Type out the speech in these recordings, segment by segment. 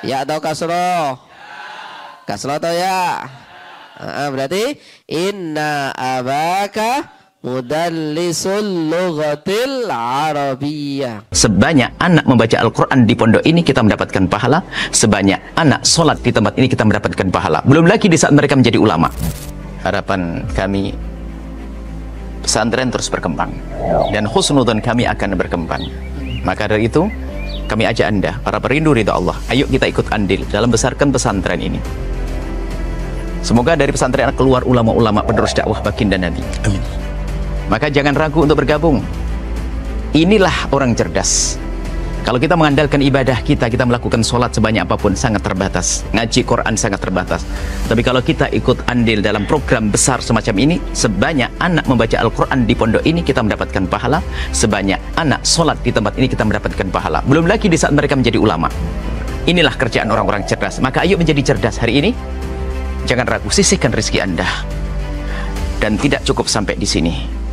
Ya atau kasroh? Kasroh atau ya? Berarti inna abaka mudallisul lughatil arabiyyah. Sebanyak anak membaca Al-Quran di pondok ini kita mendapatkan pahala, sebanyak anak sholat di tempat ini kita mendapatkan pahala. Belum lagi di saat mereka menjadi ulama. Harapan kami pesantren terus berkembang dan husnudzon kami akan berkembang. Maka dari itu kami ajak Anda, para perindu ridha Allah, ayo kita ikut andil dalam besarkan pesantren ini. Semoga dari pesantren keluar ulama-ulama penerus dakwah baginda Nabi. Amin. Maka jangan ragu untuk bergabung. Inilah orang cerdas. Kalau kita mengandalkan ibadah kita melakukan sholat sebanyak apapun sangat terbatas, ngaji Quran sangat terbatas. Tapi kalau kita ikut andil dalam program besar semacam ini, sebanyak anak membaca Al-Quran di pondok ini kita mendapatkan pahala, sebanyak anak sholat di tempat ini kita mendapatkan pahala. Belum lagi di saat mereka menjadi ulama. Inilah kerjaan orang-orang cerdas. Maka ayo menjadi cerdas hari ini. Jangan ragu, sisihkan rezeki Anda. Dan tidak cukup sampai di sini.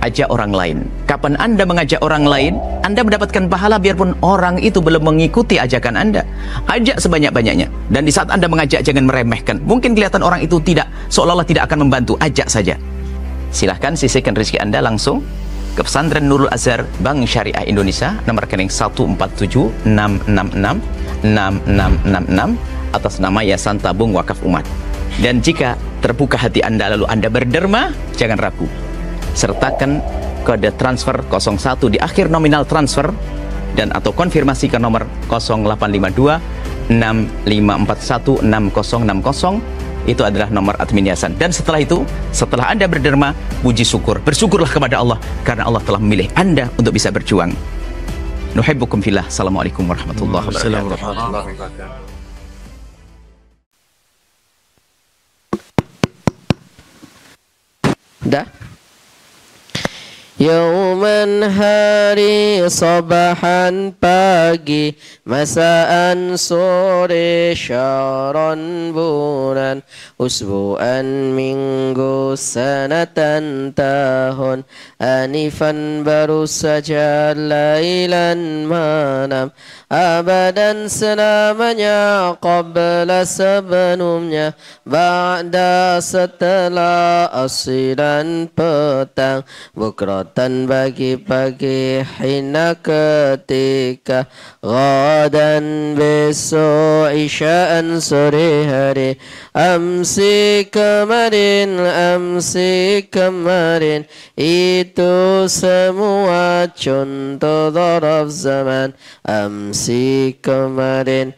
Ajak orang lain. Kapan Anda mengajak orang lain, Anda mendapatkan pahala biarpun orang itu belum mengikuti ajakan Anda. Ajak sebanyak-banyaknya. Dan di saat Anda mengajak, jangan meremehkan. Mungkin kelihatan orang itu tidak, seolah-olah tidak akan membantu. Ajak saja. Silahkan sisihkan rezeki Anda langsung ke Pesantren Nurul Azhar Bank Syariah Indonesia, nomor rekening 147-666-6666 atas nama Yayasan Tabung Wakaf Umat. Dan jika terbuka hati Anda lalu Anda berderma, jangan ragu. Sertakan kode transfer 01 di akhir nominal transfer dan atau konfirmasi ke nomor 0852 6541 6060. Itu adalah nomor admin yayasan. Dan setelah itu, setelah Anda berderma, puji syukur, bersyukurlah kepada Allah karena Allah telah memilih Anda untuk bisa berjuang. Nuhibbukum fillah. Assalamualaikum warahmatullahi wabarakatuh. Dah. Yauman hari, sabahan pagi, masaan sore, syahran bulan, usbu'an minggu, sanatan tahun, anifan baru saja, lailan malam, abadan selamanya, qabla sebelumnya, ba'da setelah, asilan petang, bukratan pagi-pagi, hina ketika, ghadan besok, isya'an sore hari, amsi kemarin, itu semua contoh dzaraf zaman. Amsi kemarin,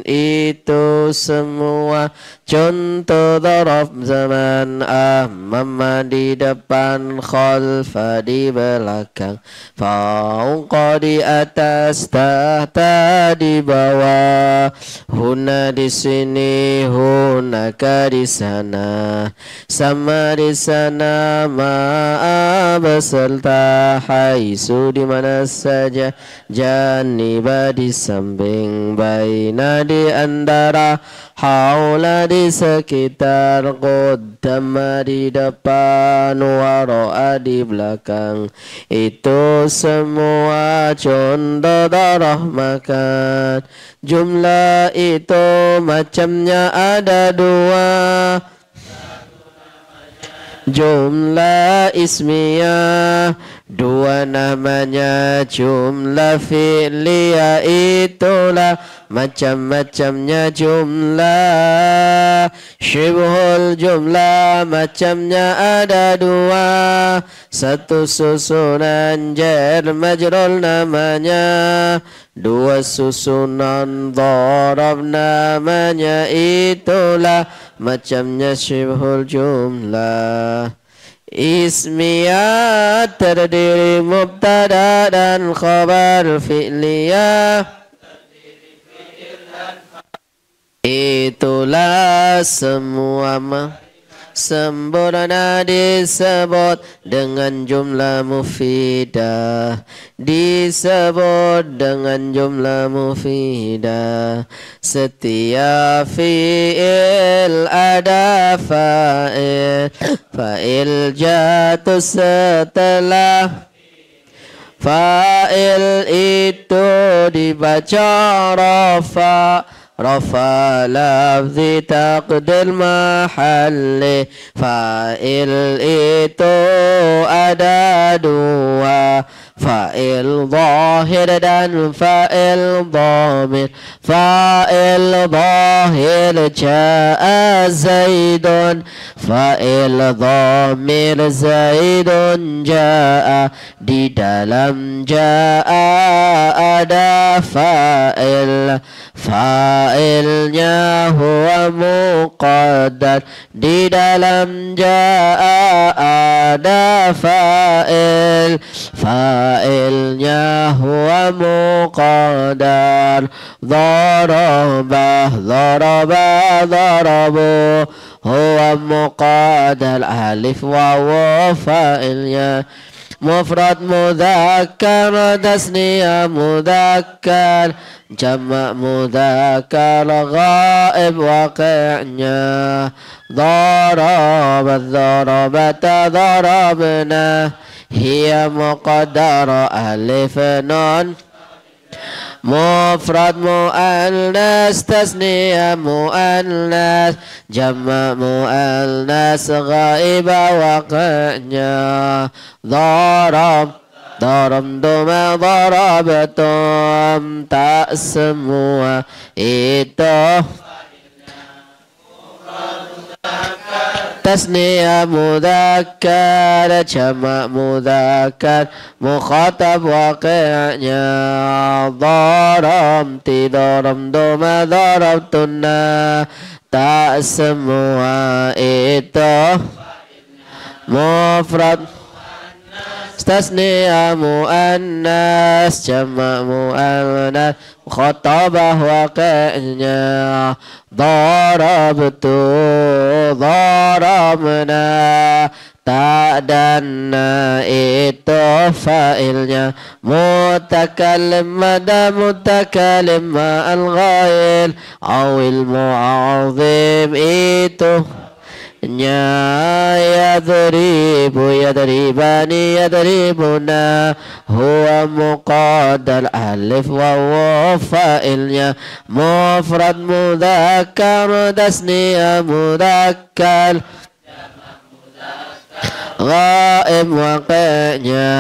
itu semua contoh dzaraf zaman. Amma di depan, khalfa di belakang, fauqa di atas, tahta di bawah, huna di sini, hunaka di sana, sama di sana, ma'a beserta, haisu di mana saja, janiba di samping, baina di antara, haula di sekitar, qaddama di depan, wara'a di belakang. Itu semua contoh dzaraf makan. Jumlah itu macamnya ada dua. Jumlah ismiyah, dua namanya. Jumlah fi'liyah, itulah macam-macamnya jumlah. Syibhul jumlah macamnya ada dua. Satu susunan jar majrul namanya, dua susunan dzaraf namanya, itulah macamnya syibhul jumlah. Ismiyah terdiri mubtada dan khabar, fi'liyah itulah semua sempurna disebut dengan jumlah mufidah, disebut dengan jumlah mufidah. Setiap fi'il ada fa'il, fa'il jatuh setelah Fa'il itu dibaca rafa, rafa lafzi taqdil mahalli. Fa'il itu ada dua, fa'il zahir dan fa'il dhamir. Fa'il zahir ja'a zaidun, fa'il dhamir zaidun ja'a. Di dalam ja'a ada fa'il, fa'ilnya huwa muqaddar. Di dalam ja'a ada fa'il, fa'ilnya huwa muqaddar. Dharaba, dharaba, dharabu huwa muqaddar. Alif wawu fa'ilnya. Mufrad mudzakkar, tasniyah mudzakkar, jamak mudzakkar ghaib waqi'nya. Dharaba, dharabata, dharabna hiya muqaddara. Alif nun. Mufrad mu'annas, tasniyah mu'annas, jamak mu'annas ghaiba waqi'nya. Dharab, darabtum, darabtum, tak semua itu tasniyah mudzakkar, jamak mudzakkar mukhatab waqi'nya. Darabti, darabtum, darabtunna, tak semua itu mufrad tasniyah mu'annas, jamak mu'annas mukhatabah waqi'nya. Darabtu, darabna, tak dan itu fa'ilnya. Mutakallim mada mutakallim ma'al ghail awil mu'azim itu nya. Yadribu, yadribani, yadribuna huwa muqaddar. Alif wawu fa'ilnya. Mufrad mudzakkar, tasniyah mudzakkar ghaib waqi'nya.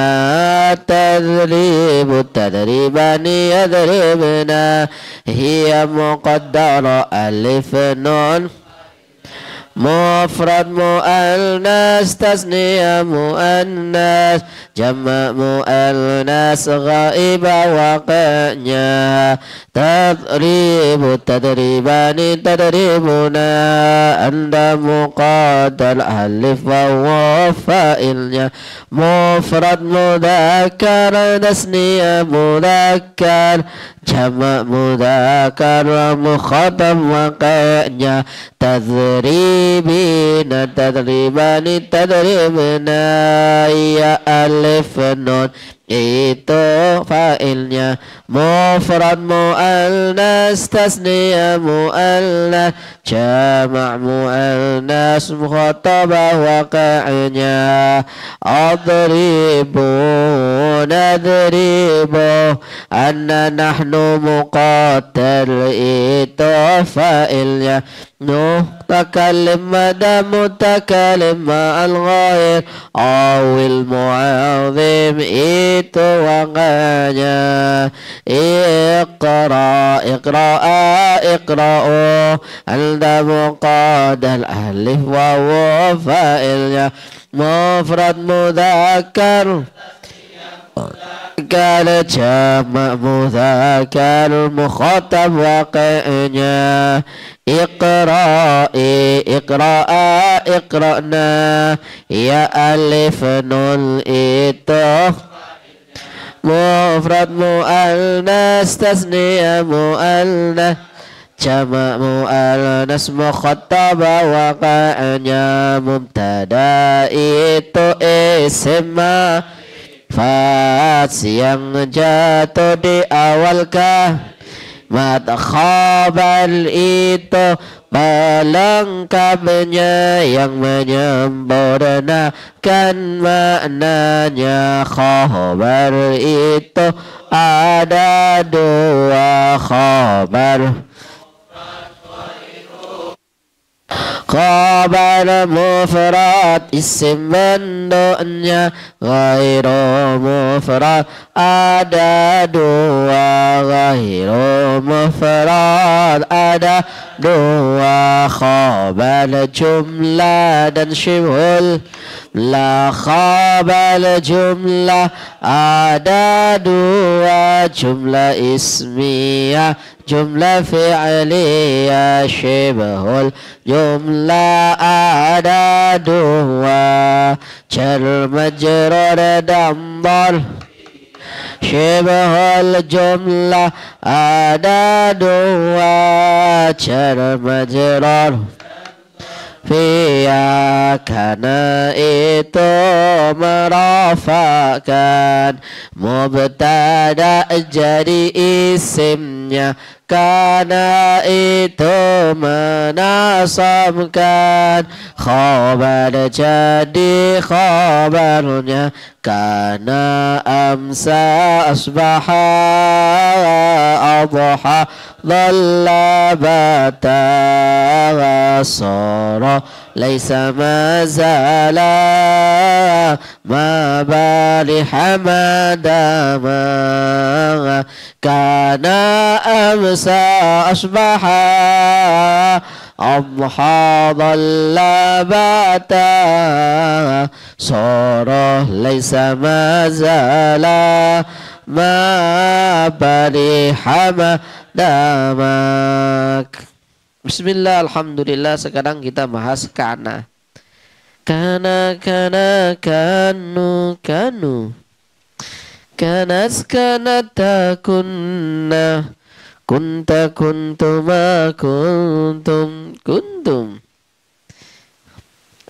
Tadribu, tadribani, yadribna hiya muqaddara. Alif nun. Mufrad mu'annas, tasniyah mu'annas, jamak mu'annas ghaiba waqi'nya. Tadribu, tadribani, tadribuna anda muqaddar. Alif wawu fa'ilnya. Mufrad mudzakkar, tasniyah mudzakkar, jamak mudzakkar mukhatab waqi'nya. Tadribina, tadribani, tadribna ya alif nun itu fa'ilnya. Mufrad mu'annas, tasniyah mu'annas, jamak mu'annas mukhatabah waqi'nya. Adribu, nadribu, anna nahnu muqaddar itu fa'ilnya. Mutakallim mada mutakallim ma'al ghair awil mu'azim itu waqanya. Iqra, iqra'a, iqra'u anda muqaddar. Alif wawu fa'ilnya. Mufrad mudzakkar, kal jamak mudzakkar mukhatab waqi'nya. Iqra'i, iqra'a, iqra'na ya alif nun itu mufrad mu'annas, tasniyah mu'annas, jamak mu'annas mukhatabah waqi'nya. Mubtada itu isim ma'ruf yang jatuh di awal Mat khabar itu pelengkapnya yang menyempurnakan maknanya. Khabar itu ada dua khabar. Khabar mufrad isim bentuknya ghairu mufrad ada dua. Ghairu mufrad ada dua. Khabar jumlah dan syibhul la. Khabar jumlah ada dua. Jumlah ismiyah, jumlah fi'liyah. Syibhul jumlah ada dua. Jar majrur dan dhar. Syibhul jumlah ada dua. Jar majrur fiya kana itu merafakan mubtada jadi isimnya. Kana itu menasabkan khabar jadi khabarnya. Kana amsa asbaha adha dhalla bata sara laisa mazala ma bali hamadama. Kana amsa asbaha adha dhalla bata sara laisa mazala ma bali hamadamak. Bismillah, alhamdulillah. Sekarang kita bahas kana. Kana, kana, kanu, kanu. Kanas, kanata, kunna. Kunta, kuntuma, kuntum, kuntum.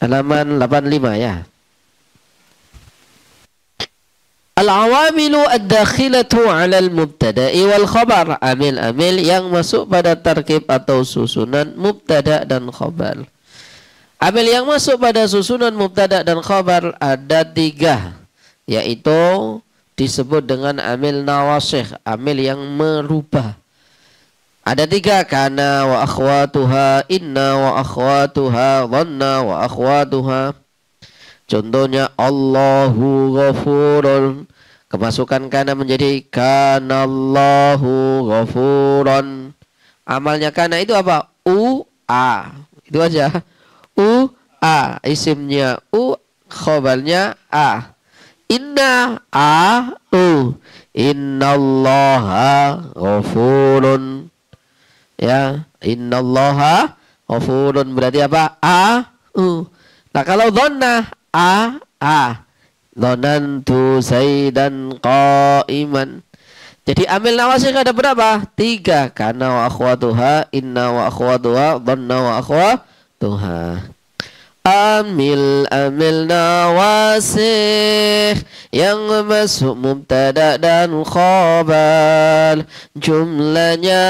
Halaman 85 ya. Al-awamilu ad-dakhilatu 'ala al-mubtada'i wal khabar. Amil-amil yang masuk pada tarkib atau susunan mubtada dan khabar. Amil yang masuk pada susunan mubtada dan khabar ada 3, yaitu disebut dengan amil nawasikh, amil yang merubah. Ada 3, kana wa akhwatuha, inna wa akhwatuha, dhanna wa akhwatuha. Contohnya Allahu ghafurun, kemasukan kana menjadi kanallahu ghafuran. Amalnya kana itu apa? U-a, itu aja. U-a, isimnya U, khabarnya A. Inna A-u, innallaha ghafurun. Ya, innallaha ghafurun berarti apa? A-u. Nah kalau dhanna A, dhanantu zaidan qa'iman. Jadi amil nawasikh ada berapa? 3, kana wa akhwatuha, inna wa akhwatuha, dhanna wa akhwatuha. Amil nawasikh yang masuk mubtada dan khabar, jumlahnya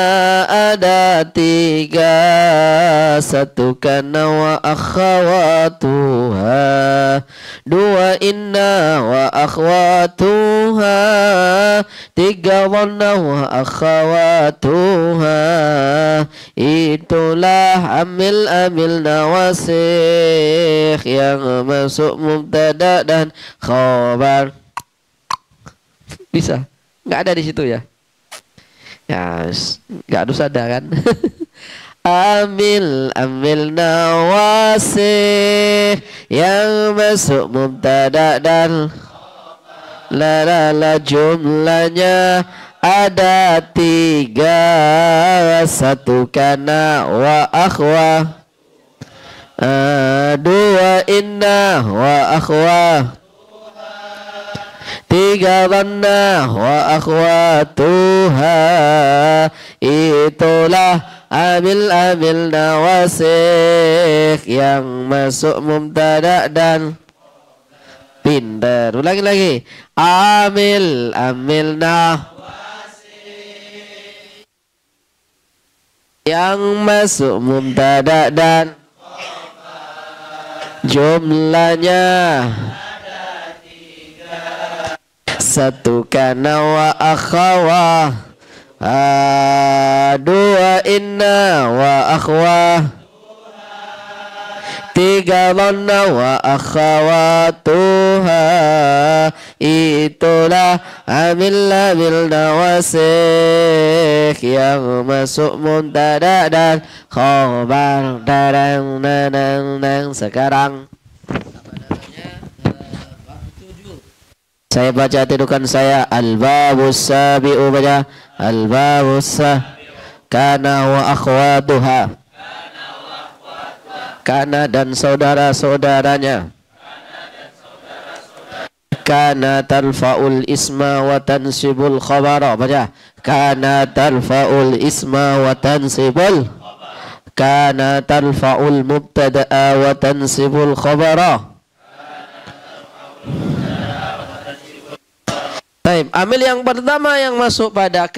ada 3. 1 kana wa akhwatuha, 2 inna wa akhwatuha, 3 dhanna wa akhwatuha. Itulah amil nawasikh yang masuk mubtada dan khabar. Bisa? Nggak ada di situ ya? Ya, nggak harus ada kan? Amil nawasikh yang masuk mubtada dan la jumlahnya ada 3. 1 kana wa akhwa, 2 inna wa akhwa, 3 dhanna wa akhwatuha. Itulah amil nawasikh yang masuk mubtada dan pintar. Ulangi lagi. Amil nawasikh yang masuk mubtada dan jumlahnya satu kana wa akhawah, dua inna wa akhwah, tiga dhanna wa akhawatuha, itulah amillah bil nawasik yang masuk mubtada dan khabar. Sekarang saya baca, tidukan saya. Al-babus sabi'u, baca. Al-babus kana wa akhwatuha, kana dan saudara-saudaranya. Kana tarfa'ul isma wa tansibul khabara, baca. Kana tarfa'ul isma wa tansibul, kana tarfa'ul mubtada'a wa tansibul khabara. Baik, amil yang pertama yang masuk pada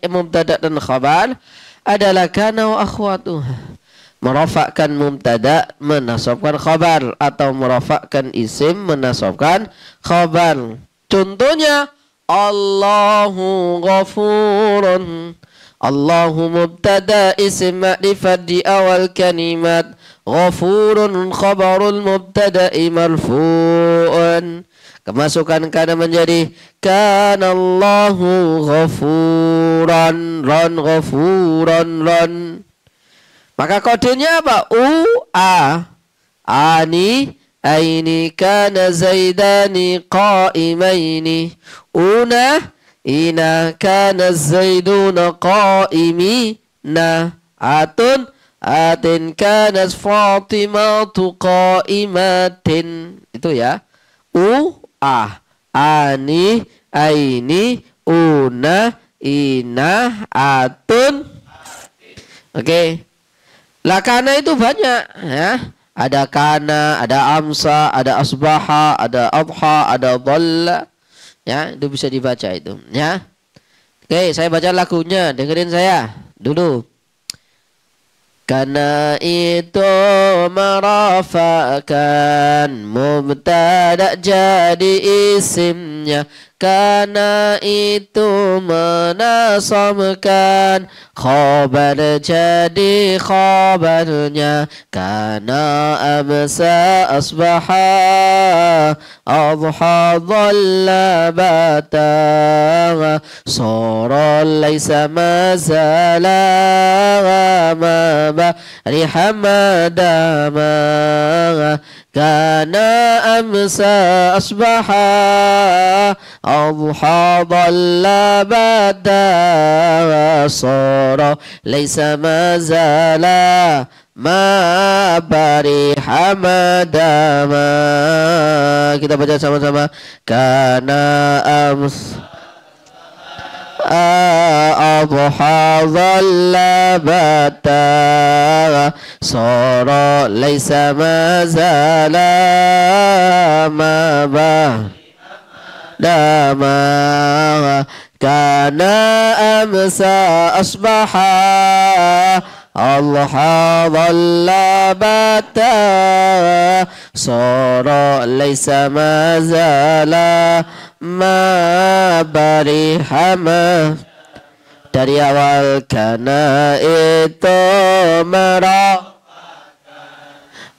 mubtada dan khabar adalah kana wa akhwatuha. Merafakkan mubtada, menasabkan khabar, atau merafakkan isim, menasabkan khabar. Contohnya Allahu ghafurun. Allahu mubtada isim ma'rifat di awal kalimat, ghafurun khabarul mubtada'i marfu'un. Kemasukan kana menjadi kana Allahu ghafuran, ghafuran, maka kodenya apa? Ani, aini, kana zaidani qaimaini, ina, kana zaiduna qaimina, atin, kana fatimatu qaimatin. Itu ya. Ani, aini, una, ina, atun. Oke. Lah kana itu banyak ya. Ada kana, ada amsa, ada asbaha, ada adha, ada dhalla. Ya, itu bisa dibaca itu, ya. Oke, saya baca lagunya, dengerin saya dulu. Kana itu merafakkan mubtada jadi isimnya, kana itu menasabkan khabar jadi khabarnya, kana amsa asbaha adha dhalla bata sara laysa mazala riha madama, kana amsa asbaha adha dhalla bata sara laysa mazala ma bariha madama. Kita baca sama-sama. Kana amsa adha dhalla bata sara laysa mazala ma dama, kana amsa asbaha adha dhalla bata sara laysa mazala ma bariha ma. Dari awal kana itu merah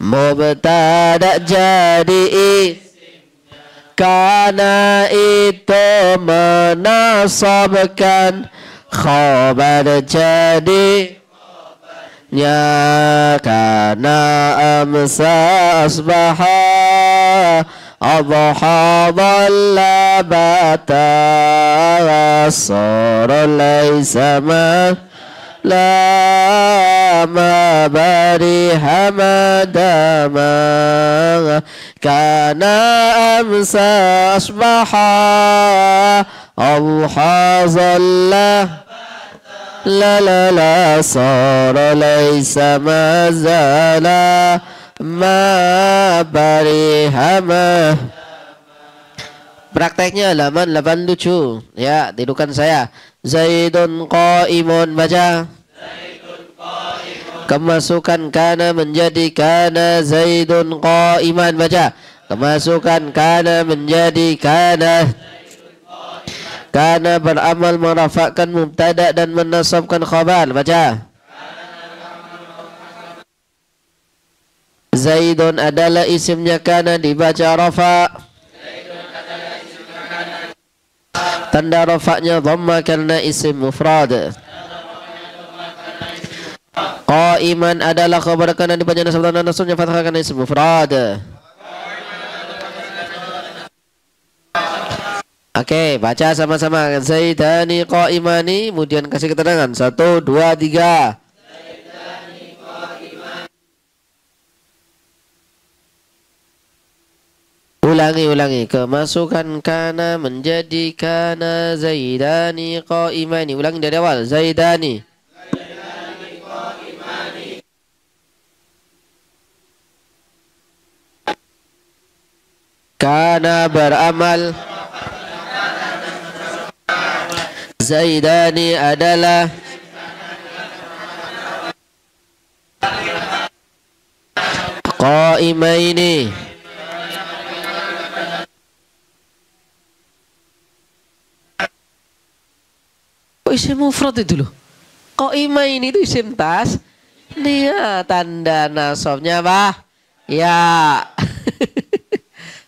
mubtada jadi kana itu menasabkan khabar jadi ya, kana amsa asbaha adha dhalla bata sara laysa ma ma bariha madama, kana amsa asbaha adha dhalla la sara laysa mazala ma bariha ma. Prakteknya halaman 87 ya, tidukan saya. Zaidun qaimun, baca. Zaidun qaimun. Kemasukan kana menjadi kana Zaidun qa'iman. Baca. Kemasukan kana menjadi kana. Kana beramal merafakkan mubtada dan menasabkan khabar. Baca. Zaidun adalah isimnya kana dibaca rafa. Tanda rafa'nya dhamma karena isim mufrad. Qa'iman adalah khabar kana dibaca nasab dan nasabnya fathah karena isim mufrad. Oke, baca sama-sama. Zaidani qa'imani, kemudian kasih keterangan. 1, 2, 3. Ulangi. Kemasukan kana menjadi kana Zaidani qa'imani. Ulangi dari awal. Zaidani qa'imani. Kana beramal. Zaidani adalah qa'imaini. Kok isim mufrad itu loh? Qa'imaini itu isim tas. Nih tanda nasabnya apa? Ya.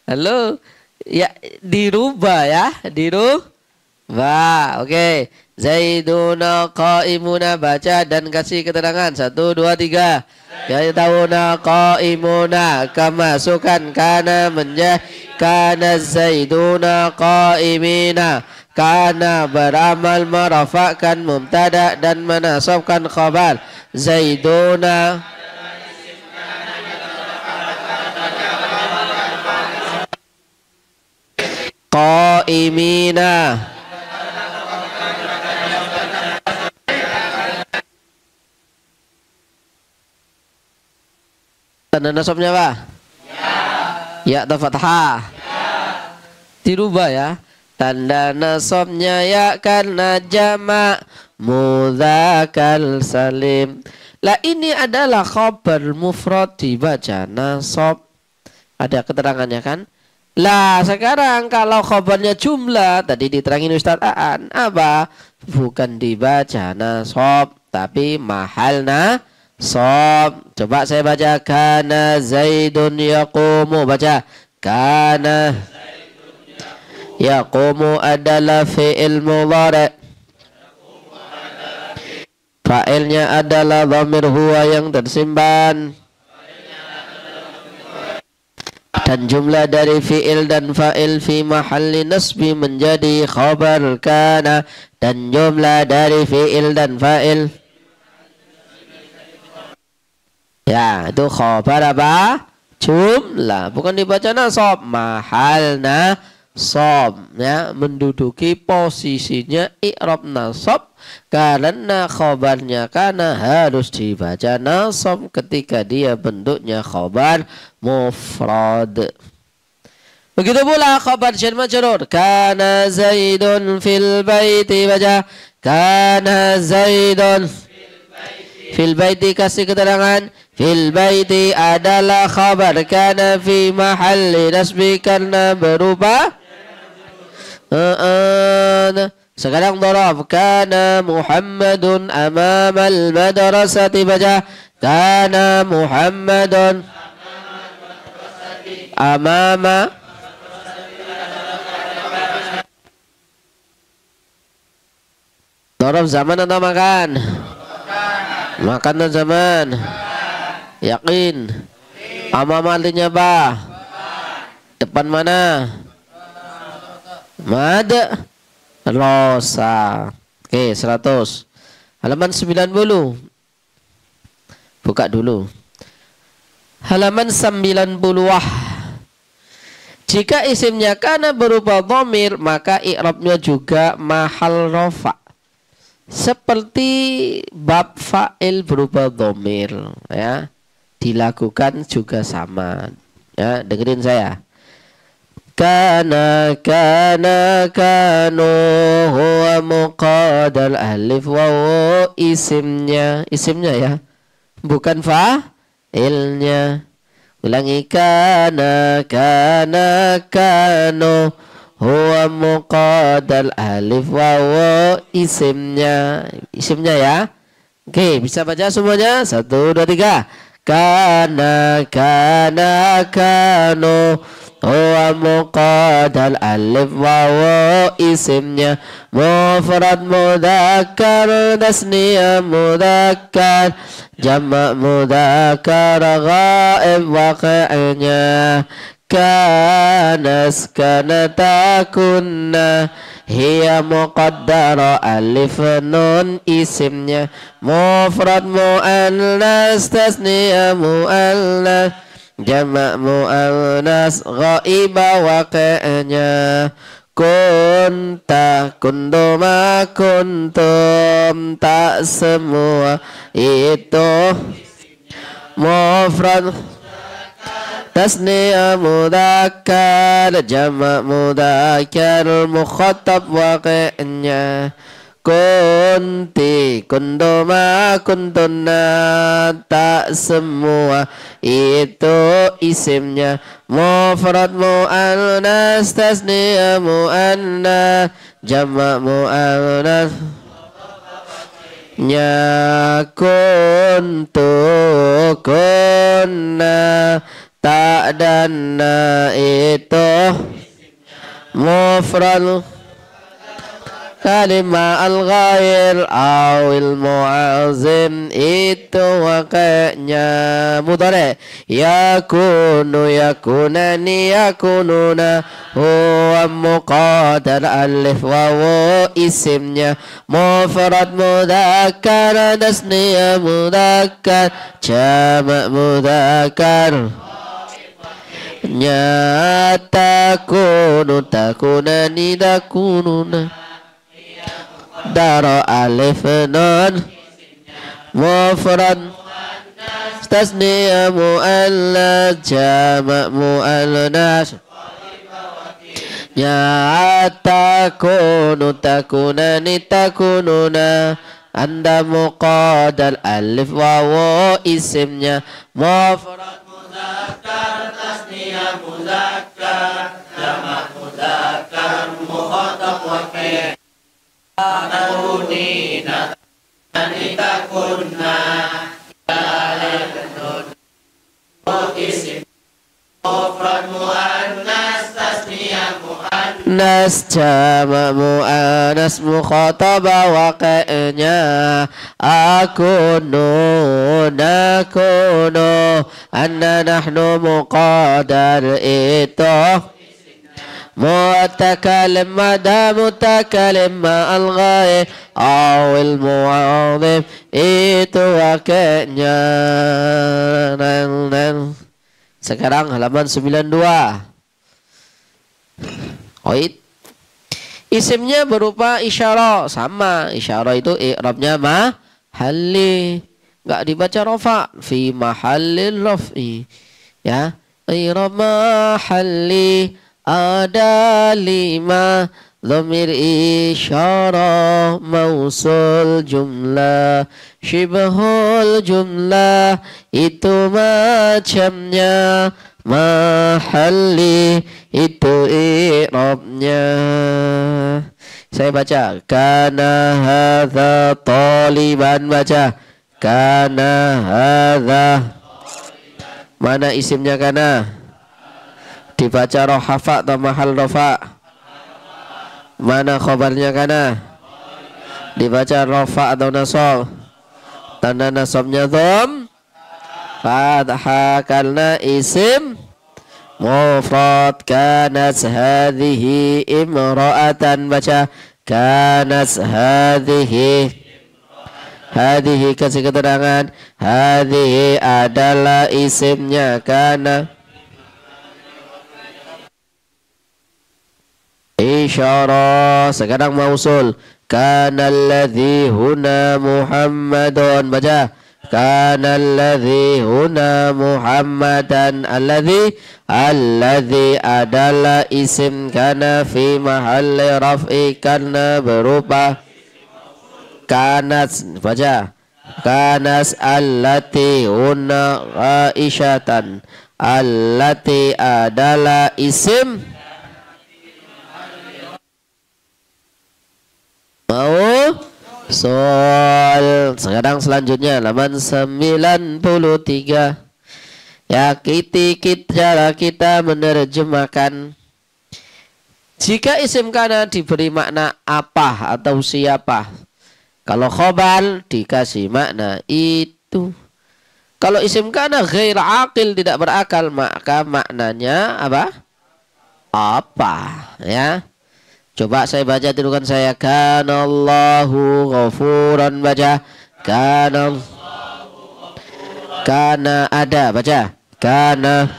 Halo. Ya dirubah ya, dirubah. Oke. Zaiduna qa'imuna, baca dan kasih keterangan. 1, 2, 3. Zaiduna qa'imuna, kemasukan kana menjadi kana Zaiduna qa'imina. Kana beramal merafakkan mubtada dan menasabkan khabar. Zaiduna qa'imina. Tanda nasabnya apa? Ya atau fathah? Dirubah ya. Tanda nasabnya ya karena jamak mudzakkar salim. Lah ini adalah khabar mufrad dibaca nasab. Ada keterangannya kan? Lah sekarang kalau khabarnya jumlah tadi diterangin Ustaz Aan apa? Bukan dibaca nasab tapi mahal nasab. Coba saya baca kana Zaidun yaqumu, baca kana yaqumu adalah fi'il mudhari'. Fa'ilnya adalah dhamir huwa yang tersimpan. Dan jumlah dari fi'il dan fa'il fi mahalli nasbi menjadi khabar kana. Dan jumlah dari fi'il dan fa'il, ya itu khabar apa? Jumlah. Bukan dibaca nasab. Mahal nasab, ya, menduduki posisinya i'rab nasab karena khabarnya kana harus dibaca nasab ketika dia bentuknya khabar mufrad. Begitu pula khabar jar majrur. Kana Zaidun fil baiti, baca kana Zaidun fil baiti, kasih keterangan. Fil baiti adalah khabar kana fi mahalli nasbi karena berubah. Sekarang dharaf kana Muhammadun amamal madrasati, baca kana Muhammadun amama. Dharaf zaman atau makan? Makan dan zaman. Yakin. Amama artinya apa? Depan mana? Mad rosa. Oke, 100. Halaman 90. Buka dulu. Halaman 90. Jika isimnya kana berupa dhamir, maka i'rabnya juga mahal rafa. Seperti bab fa'il berupa dhamir, ya. Dilakukan juga sama. Ya, dengerin saya. Kana kanu huwa muqaddal alif wawu, isimnya ya bukan fa'ilnya. Ulangi, kana kano, huwa muqaddal alif wawu isimnya. Isimnya ya. Oke, bisa baca semuanya? 1, 2, 3. Kana kano, huwa muqaddal alif wawu isimnya. Mufrad mudzakkar tasniyah mudzakkar jamak mudzakkar ghaib waqi'nya. Kanas kanata kunna hiya muqaddara alif nun isimnya. Mufrad muannas tasniyah muannas jamak muannas ghaiba waqi'nya. Kunta kuntuma kuntum tak semua itu mufrad tasniyah mudzakkar jamak mudzakkar mukhatab waqi'nya. Kunti kuntuma kuntunna tak semua itu isimnya. Mufrad muannas tasniyah muannas jamak muannas nya. Kuntu kunna tak dan itu mufrad kalimah al-ghair awil mu'azim itu waqi'nya. Mudhari yakunu yakunani yakununa huwa muqaddar alif wawu isimnya. Mufrad mudzakkar tasniyah mudzakkar jamak mudzakkar nya. Takunu takunani takununa daro alif nun mufrad tasniyah muannas jamak muannas ya. Takunu takunani takununa anda muqaddal alif wawu isimnya. Mufrad mudzakkar tasniyah mudzakkar jamak mudzakkar mukhatab waqi'. Takunina anita kunna alif nun isim mufrad muannas tasniyah muannas jamak muannas mukhatab waqi'nya. Akunu nakunu anna nahnu muqaddar itu mutakalim mada mutakalim ma'al ghaib awil mu'adhim itu waqi'nya. Sekarang halaman 92. Oid. Isimnya berupa isyarah, sama. Isyarah itu i'rabnya mahalli, enggak dibaca rafa, fi mahallil raf'i. Ya, i'rab mahalli ada 5 dhamir isyarah mausul jumlah syibhul jumlah itu macamnya. Mahalli itu i'rabnya. Saya baca kana hadza taliban, baca kana hadza. Mana isimnya kana? Dibaca rohafa atau mahal rofa? Mana khobarnya kana? Dibaca rofa atau nasab? Tanda nasabnya dhom fathah karena isim mufrad. Kanat hadhihi imra'atan, baca kanat hadhihi. Hadhihi kasih keterangan, hadhihi adalah isimnya kana. Isyarah. Sekarang mausul. Kana alladhi huna Muhammadun, baca kana alladhi huna Muhammadan. Alladhi adalah isim kana fi mahalli raf'i karena berupa kanat, baca kanas allati hunna ghaishatan. Allati adalah isim mau sol. Sekarang selanjutnya halaman 93. Ya, cara kita menerjemahkan. Jika isim kana diberi makna apa atau siapa. Kalau khobar dikasih makna itu. Kalau isim kana ghair aqil, tidak berakal, maka maknanya apa? Apa, ya? Coba saya baca tirukan saya. Kanallahu ghafuran, baca. Kana ada, baca. Kana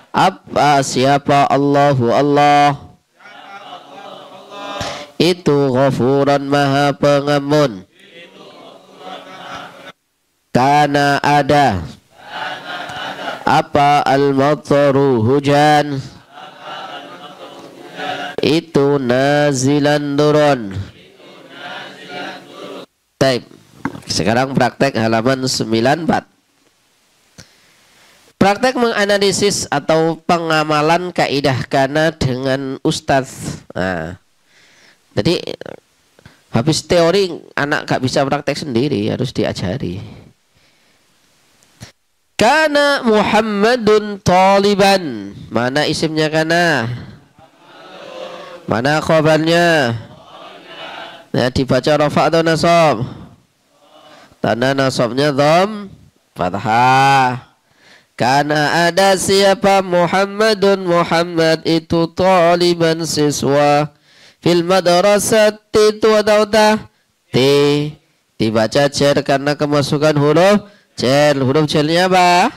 apa, siapa, Allahu Allah. Itu ghafuran, maha pengampun. Kana ada. Apa, al-mataru hujan. Itu nazilan turun. Baik. Sekarang praktek halaman 94. Praktek menganalisis atau pengamalan kaidah kana dengan ustadz. Nah, jadi habis teori anak gak bisa praktek sendiri, harus diajari. Kana Muhammadun taliban. Mana isimnya kana? Mana khabarnya? Ya, dibaca rafa atau nasab? Tanda nasabnya dham fathah. Kana ada siapa Muhammadun, Muhammad itu taliban, siswa. Fil madrasati itu ada T. Dibaca cer karena kemasukan huruf cel. Huruf celnya apa?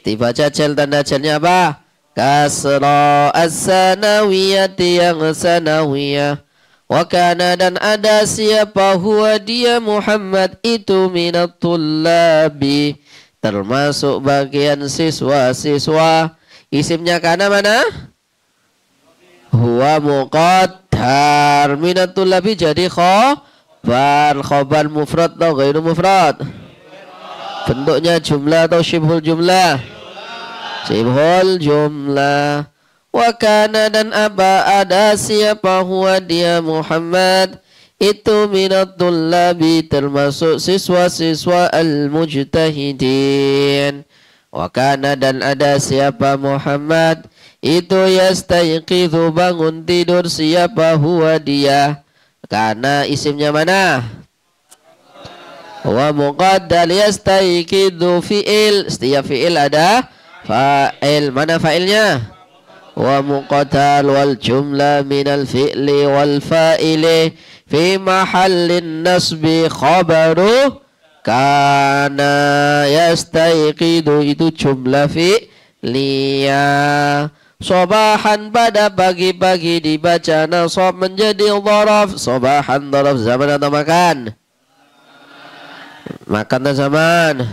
Dibaca cel, tanda celnya apa? Kasra as-sanawiyati, yang sanawiyah. Wa kana dan ada siapa huwa dia Muhammad itu minat tullabi, termasuk bagian siswa-siswa. Isimnya kana mana? Huwa muqaddar. Minat tullabi jadi khobar. Khobar mufrad atau ghairu mufrad? Bentuknya jumlah atau syibhul jumlah? Syibhul jumlah. Wa kana dan apa ada siapa huwa dia Muhammad itu minatul labi, termasuk siswa-siswa al-mujtahidin. Wa kana dan ada siapa Muhammad itu yastayqidhu, bangun tidur, siapa huwa dia. Karena isimnya mana? Wa muqaddal yastayqidhu fi'il. Setiap fi'il ada fa'il. Mana fa'ilnya? Wa muqaddal wal jumlah minal fi'li wal fa'ili fi mahallin nasbi khabaru kana yastayqidhu, itu jumlah fi'liyah. Sobahan pada pagi-pagi dibaca nasab menjadi dharaf. Sobahan dharaf zaman atau makan? Makan atau zaman?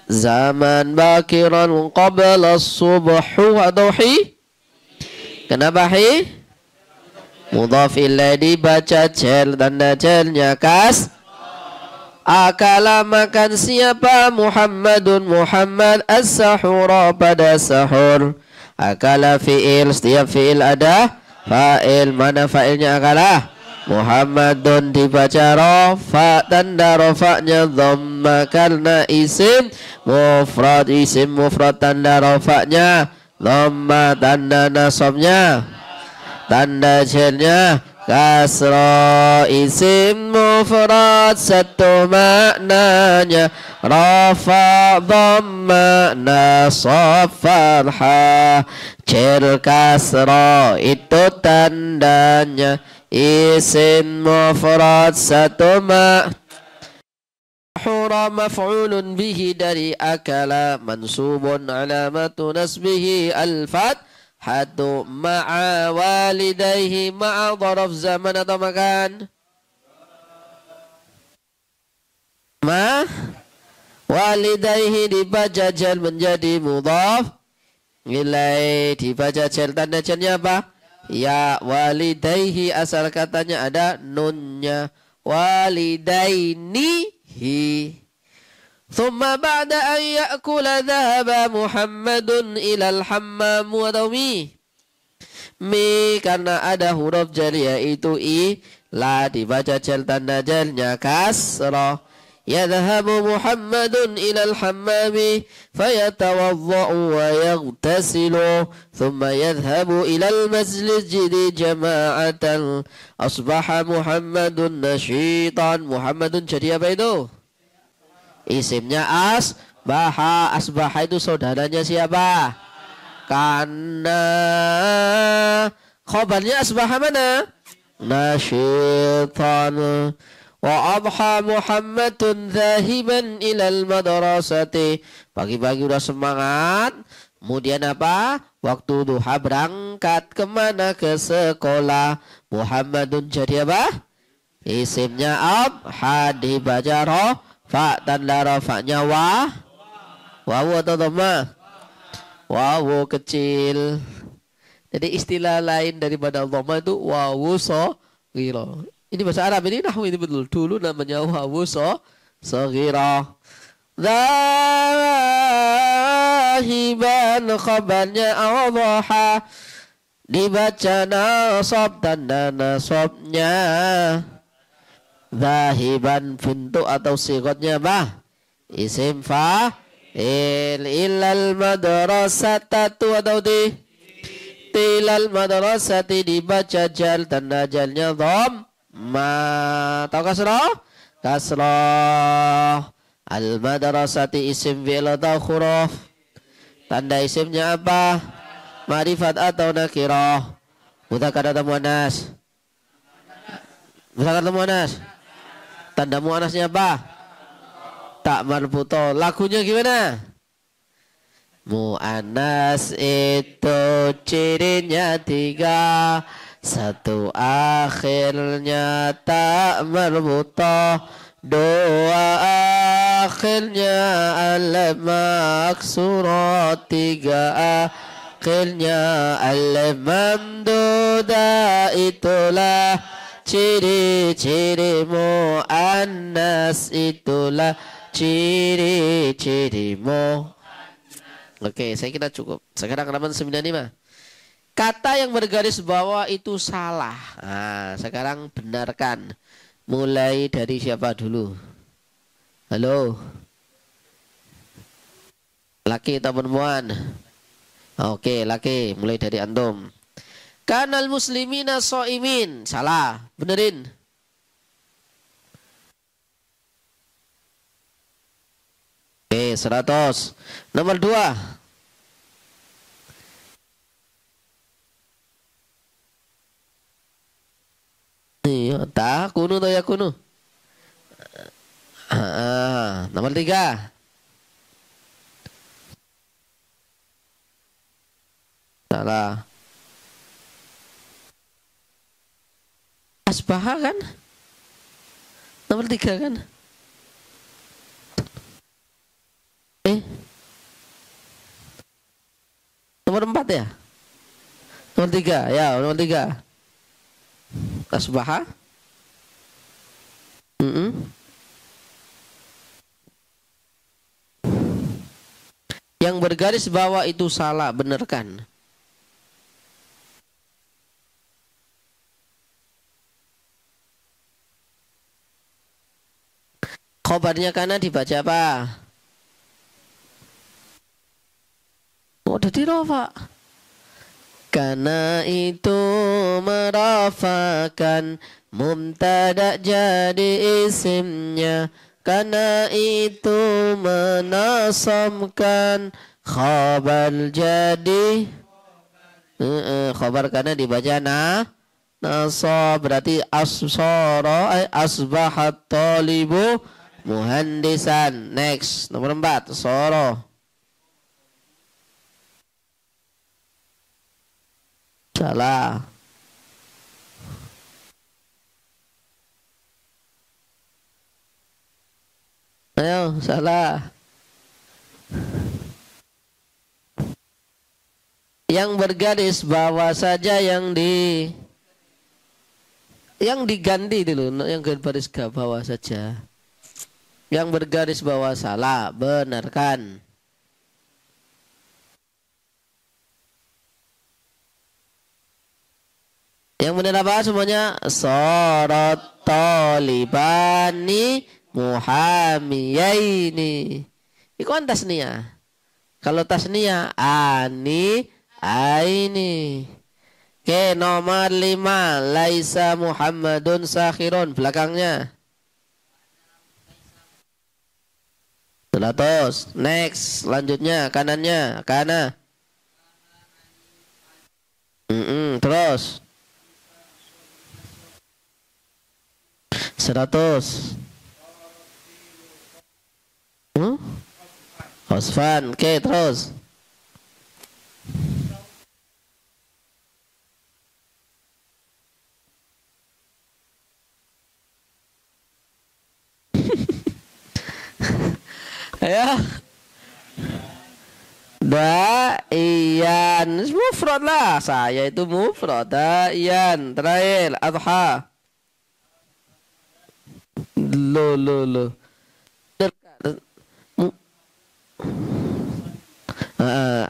Zaman. Bakiran qabla subuh atau hi? Kenapa hi? Mudhaf ilaih dibaca cel, tanda celnya kas. Akala makan siapa Muhammadun, Muhammad as-sahura pada sahur. Akala fi'il, setiap fi'il ada fa'il. Mana fa'ilnya akala? Muhammadun dibaca rafa, tanda rafa'nya dhamma karena isim mufrad. Isim mufrad tanda rafa'nya dhamma, tanda nasabnya, tanda jelnya kasra. Isim mufrad satu maknanya rafa, dhamma, nasab, fathah, jel, kasra, itu tandanya. Isim mufrad satu hura maf'ulun bihi dari akala, mansubun alamatu nasbihi al-fathatu ma'a walidayhi, ma'a dharaf zaman atau makan? Ma walidayhi dibaca jal menjadi mudhaf ilaih, dibaca jal, tanda jalnya apa? Ya. Walidayhi asal katanya ada nunnya. Walidaini Thumma ba'da an ya'kula dhahaba Muhammadun ilal hammam wa mi. Mi karena ada huruf jar yaitu i, la dibaca jal tanda jalnya kasrah. Yadhhabu Muhammadun ilal hammami fayatawadda'u wa yaghtasilu thumma yadhhabu ilal masjidi jama'atan asbaha Muhammadun nashitan. Muhammadun jadi apa itu? Isimnya asbaha. Asbaha itu saudaranya siapa? Karena khobarnya asbaha mana? Nashitan. Wa adha Muhammadun zahiban ilal madrasati. Pagi-pagi udah semangat. Kemudian apa? Waktu duha berangkat kemana? Ke sekolah. Muhammadun jadi apa? Isimnya adha dibaca rafa. Tanda rafanya wawu atau dhamma? Wawu kecil. Jadi istilah lain daripada dhamma itu wawu shaghira. Ini bahasa Arab, ini nahwu ini betul. Dulu namanya wawu shaghira. Zahiban khabarnya adha dibaca nasab tanda nasabnya. Zahiban bentuk atau sigotnya bah isim fa'il. Ilal madrasatatu atau di tilal madrasati dibaca jal tanda jalnya dhamma atau kasrah? Kasrah. Al madrasati isim fi'il atau huruf. Tanda isimnya apa? Ma'rifat atau nakirah? Mudzakkar atau muannas? Mudzakkar atau muannas? Tanda muannasnya apa? Tak marbuto. Lagunya gimana? Muannas itu cirinya 3. 1 akhirnya tak marbuto. 2 akhirnya alif maksurah. 3 akhirnya alif mamdudah. Itulah ciri-ciri muannas, itulah ciri-cirimu. Oke, saya kira cukup. Sekarang halaman 95. Kata yang bergaris bawah itu salah. Nah, sekarang benarkan. Mulai dari siapa dulu? Halo? Laki atau perempuan? Oke, laki. Mulai dari antum. Kanal muslimina so'imin. Salah. Benerin. Oke, 100. Nomor 2. Iya, tak kunu atau ya kunu. Nomor 3. Salah. Asbaha kan? Nomor 3 kan? Nomor 4 ya? Nomor 3 ya, nomor 3. Asbaha. Yang bergaris bawah itu salah, benarkan. Khobarnya karena dibaca apa? Oh, udah dirafa. Karena itu merafakan mubtada jadi isimnya. Karena itu menasabkan khabar jadi khabar karena dibaca nasab, berarti asbara asbahat talibu muhandisan. Next, nomor 4, soro. Salah. Ayo, salah. Yang bergaris bawah saja yang diganti dulu, yang bergaris ke bawah saja. Yang bergaris bawah salah, benarkan. Yang benar apa semuanya? Sorot tolibani muhamiyaini. Itu kan tasniyah. Kalau tasniyah ani aini. Oke, nomor 5. Laisa Muhammadun sakhirun. Belakangnya 100. Next, selanjutnya kanannya kana. Terus 100. Osvan. Oke, terus ya. Da'iyan. Mufrad lah. Saya itu mufrad. Da'iyan. Terakhir. Adha. Lo.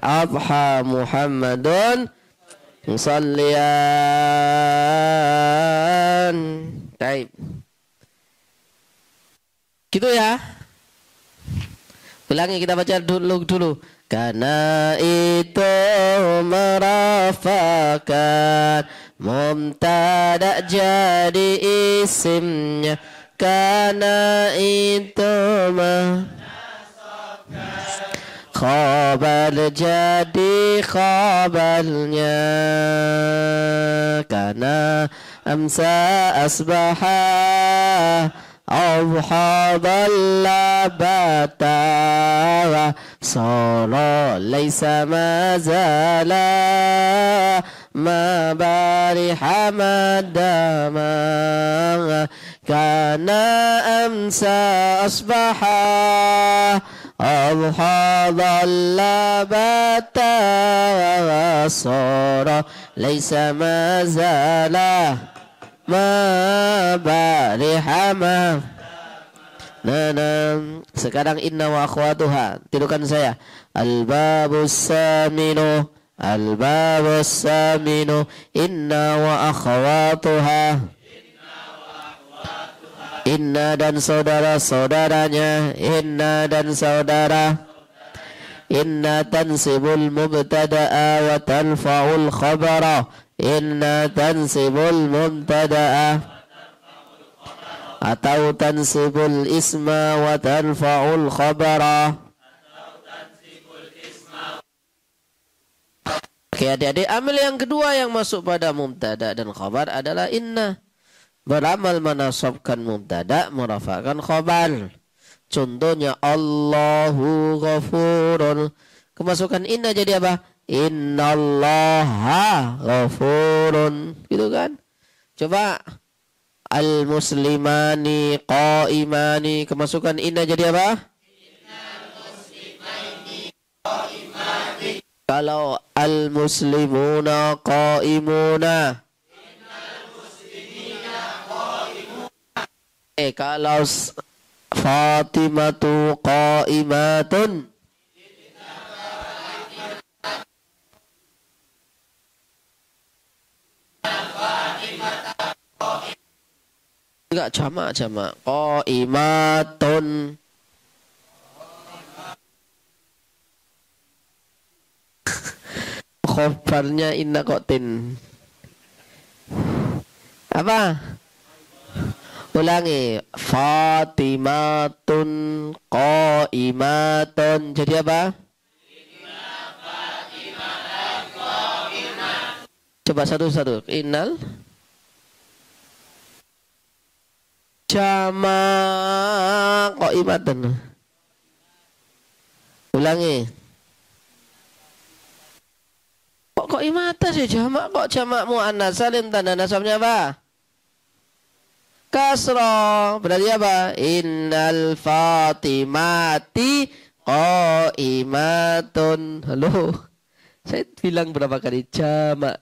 Adha Muhammadun Musallian. Baik. Gitu ya. Ulangi, kita baca dulu. Karena itu merafakan mubtada jadi isimnya. Karena itu khabar jadi khabarnya. Karena amsa asbaha أضحى ظل بتا صار ليس ما زال ما بارح ما دام كان أمسى أصبح أضحى ظل بتا صار ليس ما زال ma barihama. Sekarang inna wa akhwatuha. Tidukan saya. Al-babus saminu inna wa akhwatuha. Inna dan saudara-saudaranya. Inna dan saudara. Inna tansibul mubtada'a wa tanfa'ul khabara. Inna tansibul mubtada'a atau tansibul isma wa tanfa'ul khabara. Oke adik-adik, amil yang kedua yang masuk pada mubtada dan khabar adalah inna. Beramal menasabkan mubtada, merafa'kan khabar. Contohnya Allahu ghafurun. Kemasukan inna jadi apa? Innallaha ghafurun. Gitu kan? Coba al-muslimani qaimani. Kemasukan inna jadi apa? Innal muslimani qaimani. Kalau al-muslimuna qaimuna. Innal muslimina qaimuna. Kalau Fatimatu qaimatun. Enggak, jamak qaimatun. Khobarnya inna kotin. Apa? Ulangi. Fatimatun qaimatun. Jadi apa? Coba satu-satu. Innal jamak qaimatan. Ulangi. Kok qaimatan sih jamak? Kok jamak muannas salim tanda nasabnya apa? Kasra. Berarti apa? Innal fatimati qaimatun. Halo. Saya bilang berapa kali jamak.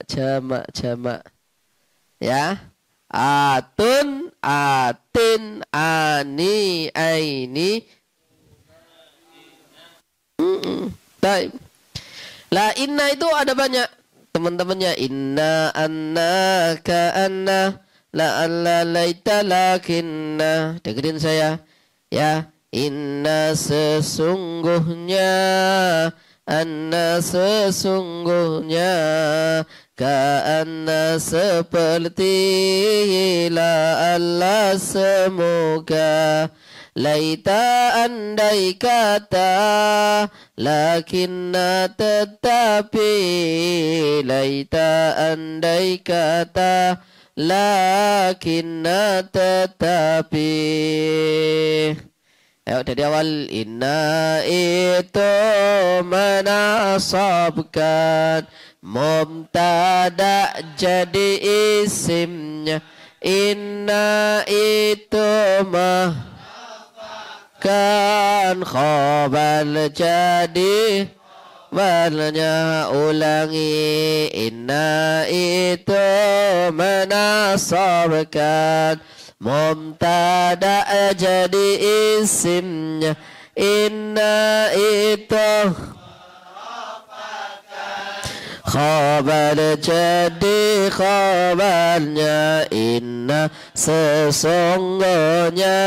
Ya. atun, atin, ani, aini. Baik. La inna itu ada banyak teman-temannya. Inna, anna, ka anna, la alla, laita, lakinna. Dengerin saya. Ya. Inna sesungguhnya, anna sesungguhnya, ka'anna seperti, la Allah semoga, laita andai kata, lakinna tetapi, laita andai kata, lakinna tetapi. Ayo dari awal. Inna itu menasabkan mubtada jadi isimnya. Inna itu kan khabar jadi warnanya. Ulangi. Inna itu menasabkan mubtada jadi isimnya. Inna itu khabar jadi khabarnya. Inna sesungguhnya,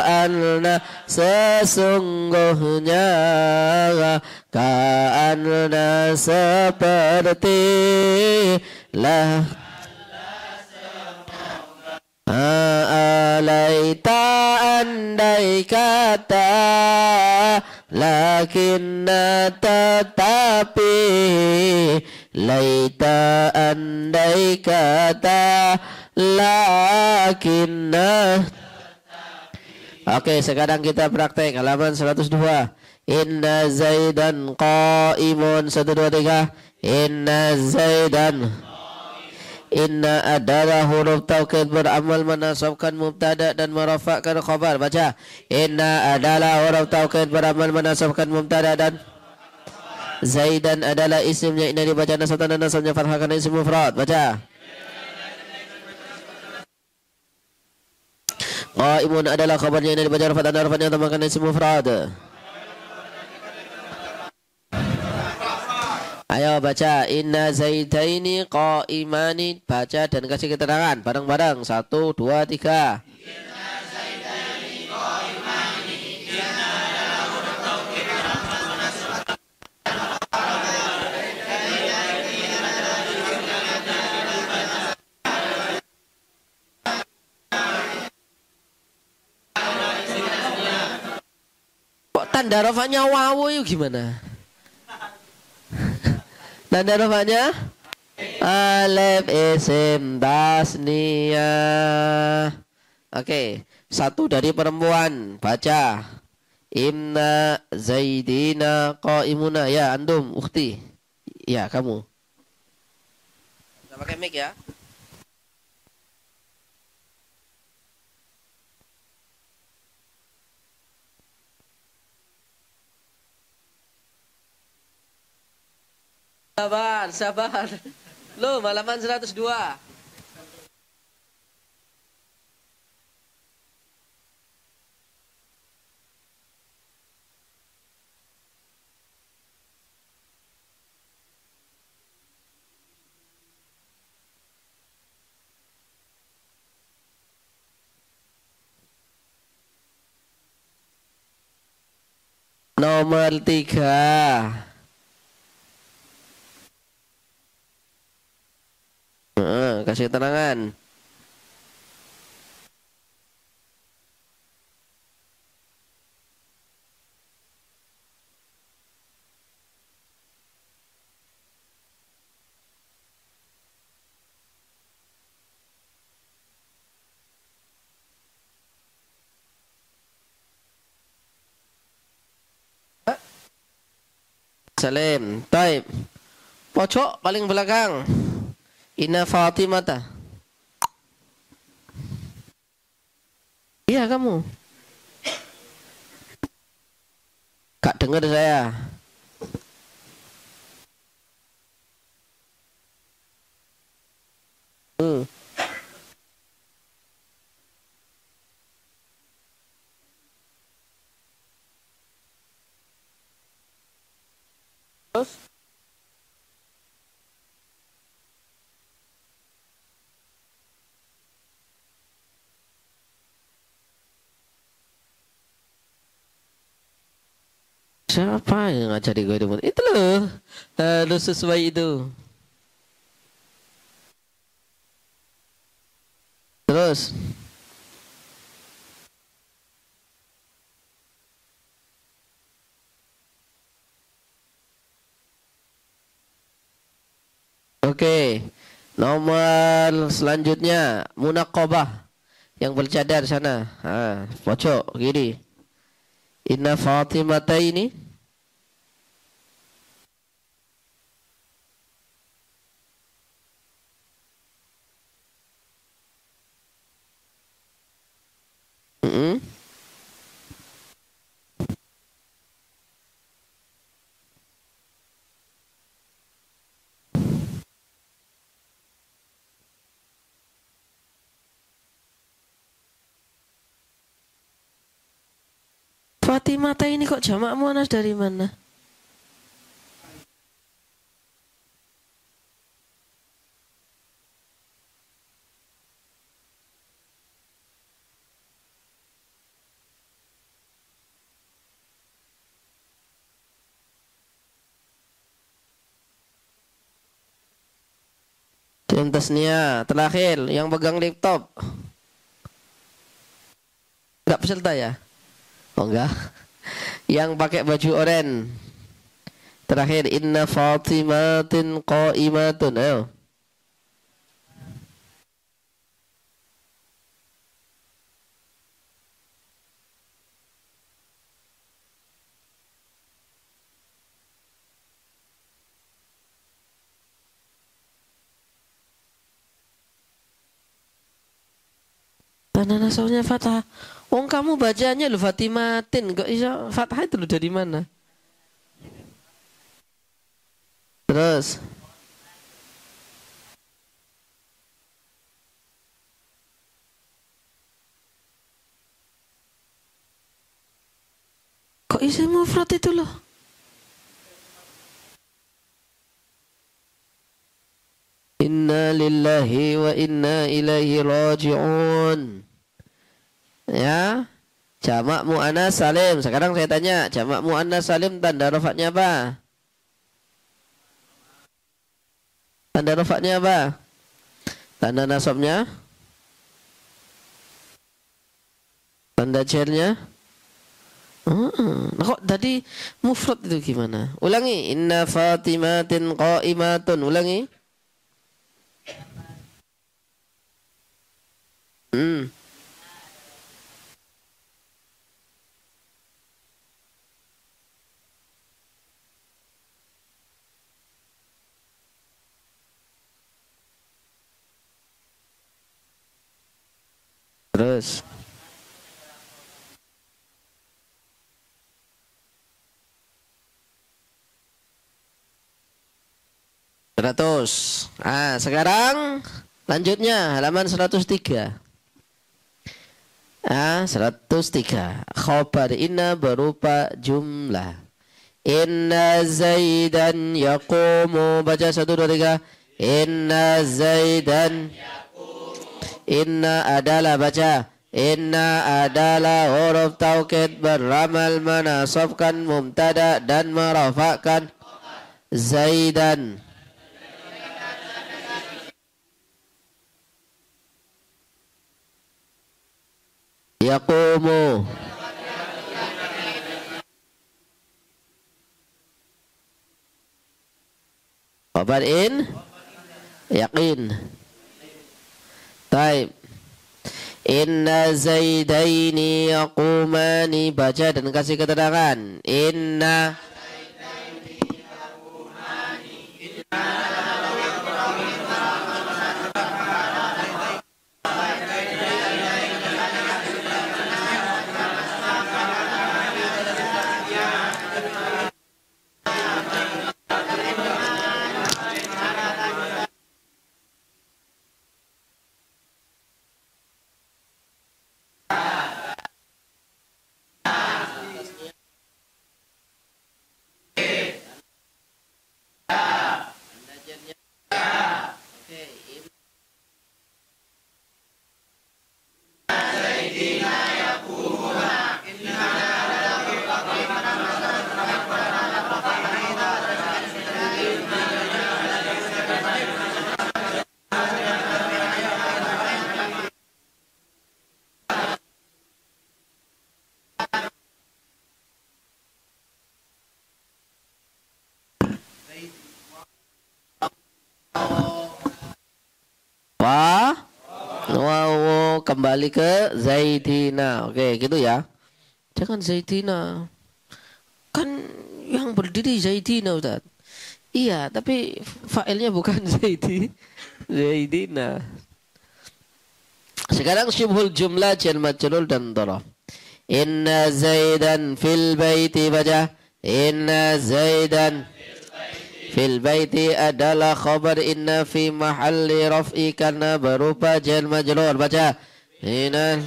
anna sesungguhnya, ka'anna seperti, lah laita andai kata, lakinna tetapi, laita andai kata, lakinna. Oke, sekarang kita praktek halaman 102. Inna zaidan qaimun. 1, 2, 3. Inna zaidan. Inna adalah huruf taukid beramal menasabkan mubtada dan merafakkan khabar. Baca. Inna adalah huruf taukid beramal menasabkan mubtada dan zaidan adalah isimnya. Inna dibaca nasabkan dan nasabnya fathah karena isim mufrad. Baca. Qaimun adalah khabarnya. Inna dibaca rafat dan rafatnya tambah karena isim mufrad. Ayo baca. Inna zaidaini qaimani. Baca dan kasih keterangan bareng-bareng. 1, 2, 3. Inna zaidaini qaimani. Inna adalah huruf taukid beramal menasabkan. Kok tanda rafanya wawu itu gimana? Tanda rafanya alif isim tasniyah. Oke, 1 dari perempuan. Baca. Inna zaidina qaimuna. Ya, antum, ukhti. Ya, kamu. Kita pakai mic ya. Sabar, sabar. Loh, halaman 102. Nomor 3. Kasih keterangan. Salim. Baik. Pojok paling belakang. Inna Fatimata. Iya kamu. Kak dengar saya. 100. Siapa yang ngajari gue itu? Itu loh. Lu sesuai itu. Terus. Oke. Nomor selanjutnya munaqabah yang bercadar sana. Pojok kiri. Inna Fatimata ini. Fatimata ini kok jamak muannas dari mana? Tasnia terakhir yang pegang laptop. Enggak peserta ya? Oh enggak. Yang pakai baju oranye. Terakhir inna Fatimatin qaimatun. Ayo. Tanda nasabnya fathah. Oh kamu bacanya lu Fatimatin. Kok bisa fathah itu lu dari mana? Terus. Kok isim mufrad itu loh? Inna lillahi wa inna ilaihi raji'un. Ya, jamak muannas salim. Sekarang saya tanya, jamak muannas salim tanda rafa'nya apa? Tanda rafa'nya apa? Tanda nasabnya? Tanda jarnya? Nah, kok tadi mufrad itu gimana? Ulangi, inna Fatimatin qaimatun. Ulangi. Terus 100. Sekarang lanjutnya halaman 103. 103. Khobar inna berupa jumlah. Inna Zaidan yaqumu. Baca 1, 2, 3. Inna Zaidan. Inna adalah, baca. Inna adalah huruf taukid beramal menasabkan mubtada dan merafakkan Zaidan. Yaqumu. Khabar in yakin. Taib. Inna Zaidaini yaqumani. Baca dan kasih keterangan. Inna kembali ke Zaidina. Oke, gitu ya. Jangan Zaidina. Kan yang berdiri Zaidina, Ustaz. Iya, tapi fa'ilnya bukan Zaidina. Sekarang syubhul jumlah jar majrur dan dharaf. Inna Zaidan fil baiti baca. Inna Zaidan fil baiti adalah khabar inna fi mahalli raf'i karena berupa jar majrur baca. Inna.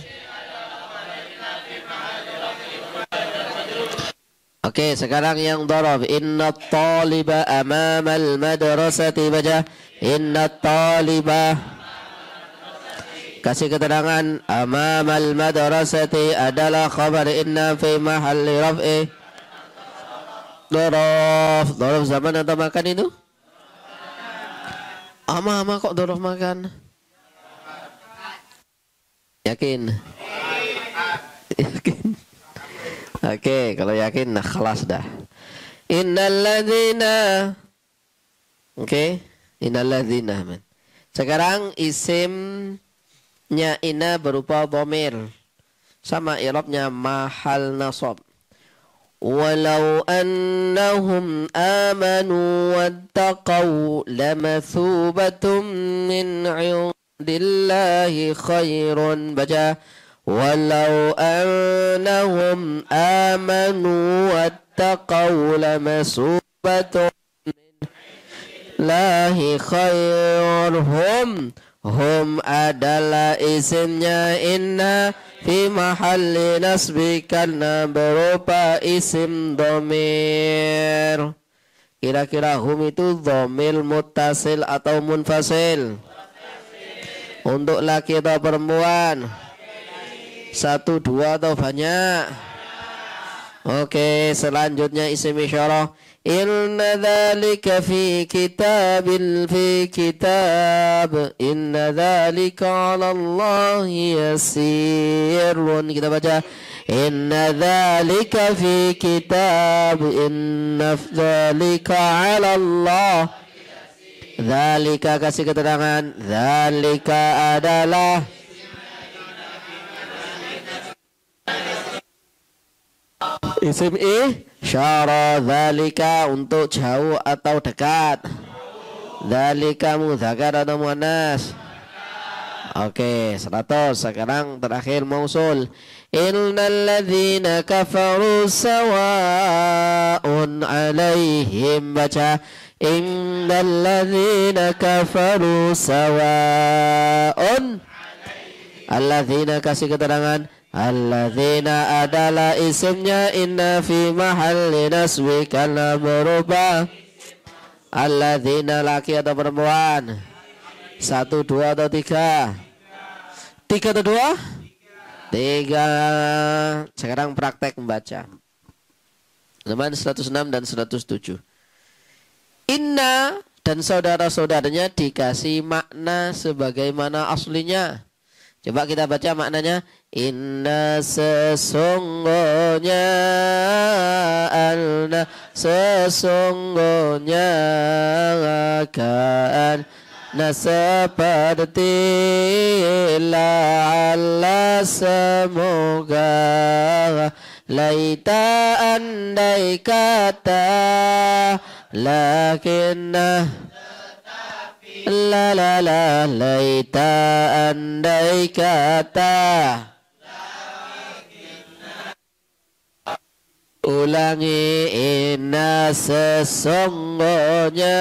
Oke, sekarang yang dharaf. Inna taliba amamal madrasati baca. Inna taliba. Kasih keterangan amamal madrasati adalah khabar inna fi mahalli raf'i dharaf. Dharaf zaman atau makan itu? Ama kok dharaf makan? Yakin? Yakin? Oke, kalau yakin nah kelas dah. Innalladzina. Oke, innalladzina. Sekarang isimnya inna berupa dhamir. Sama i'rabnya mahal nasab. Walau annahum amanu wattaqau lamathubatum min 'indillahi khairun baca. Walau annahum amanu wattaqau lamathubatum min lahi khairhum. Hum adalah isimnya inna fi mahalli nasbi karena berupa isim dhamir. Kira-kira hum itu dhamir muttasil atau munfasil? Untuk laki atau perempuan? Satu, dua atau banyak? Oke, selanjutnya isim isyarah. Inna dhalika fi kitab. Inna dhalika 'ala Allahi yasirun. Kita baca inna dhalika fi kitab. Inna dhalika 'ala Allah. Dhalika kasih keterangan. Dhalika adalah isim isyarah. Dzalika untuk jauh atau dekat. Dzalika mudzakkar atau muannas? Oke, 100. Sekarang terakhir mausul. Innal ladzina kafaru sawa'un 'alaihim baca. Innal ladzina kafaru sawa'un. Alladzina kasih keterangan. Alladzina adalah isimnya inna fi mahalli nasbi karena berubah. Alladzina laki atau perempuan? Satu, dua atau tiga? Tiga atau dua? Tiga. Sekarang praktek membaca. Halaman 106 dan 107. Inna dan saudara-saudaranya dikasih makna sebagaimana aslinya. Coba kita baca maknanya. Inna sesungguhnya, anna sesungguhnya, karena seperti la'alla semoga, laita andai kata, lakinnah la la la laita andai kata. Ulangi inna sesungguhnya,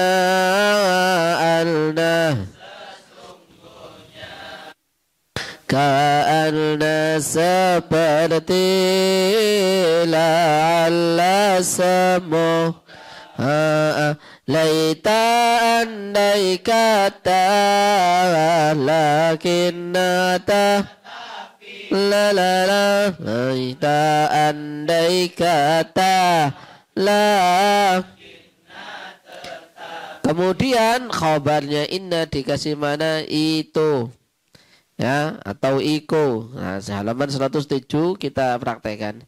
alna ka'anna seperti la'alla semoga, laita andai kata, lakinna la la la, laita andai kata, la. Kemudian khabarnya inna dikasih mana? Itu, ya, atau iko. Nah, halaman 107 kita praktekkan.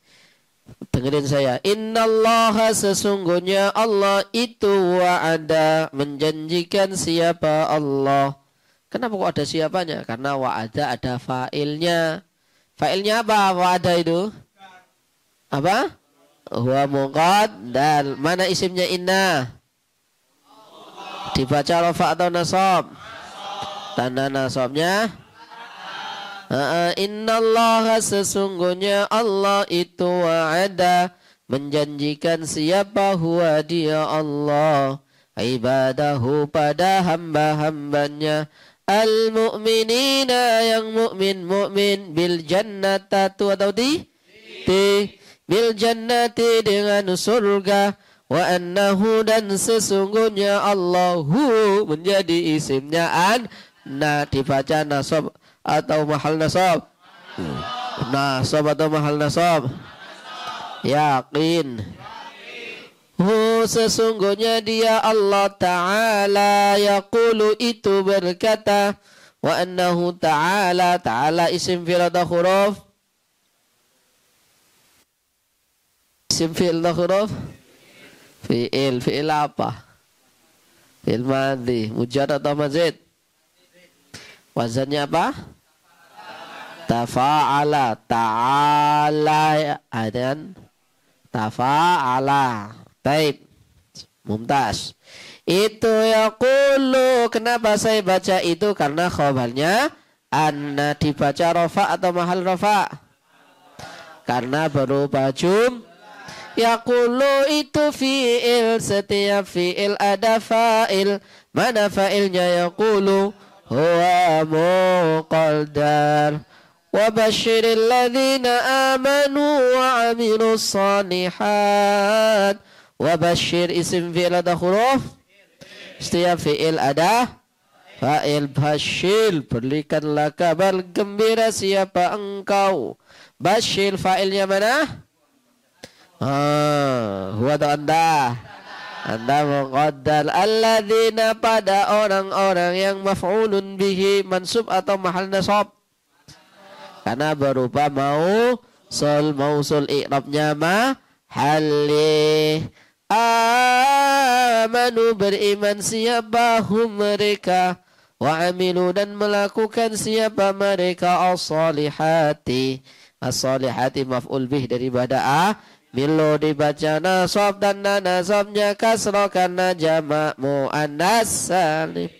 Dengerin saya. Innallaha sesungguhnya Allah itu wa'ada menjanjikan siapa Allah. Kenapa kok ada siapanya? Karena wa'ada ada fa'ilnya. Fa'ilnya apa wa'ada itu? Apa? Huwa muqaddar. Mana isimnya inna? Dibaca rafa atau nasab? Tanda nasabnya? Innallaha sesungguhnya Allah itu wa'ada menjanjikan siapa huwa dia Allah ibadahu pada hamba-hambanya al-mu'minina yang mu'min bil jannatatu atau bil jannati dengan surga wa annahu dan sesungguhnya Allahu menjadi isimnya nah dibaca nasab atau mahal nasab nasab atau mahal nasab yakin sesungguhnya dia Allah Ta'ala yaqulu itu berkata wa annahu Ta'ala isim fi'il atau huruf isim fi'il atau huruf fi'il apa fi'il madhi mujarrad atau mazid wazannya apa tafa'ala ta'ala dan tafa'ala taib mumtaz itu yaqulu kenapa saya baca itu karena khabarnya anna dibaca rafa atau mahal rafa karena berupa yaqulu itu fi'il setiap fi'il ada fa'il mana fa'ilnya yaqulu huwa muqaddar wa basyiril ladzina amanu wa 'amilus shalihat wa basyir isim fi'il ada huruf setiap fi'il ada fa'il basyir berikanlah kabar gembira siapa engkau basyir fa'ilnya mana huwa atau anda muqaddar alladzina pada orang-orang yang maf'ulun bihi mansub atau mahal nasab karena berupa mausul i'rabnya mahalli amanu beriman siapa hum mereka wa amilu dan melakukan siapa mereka as-salihati maf'ul bih daripada milu dibaca nasab dan nasabnya kasrah karena jamak muannas salim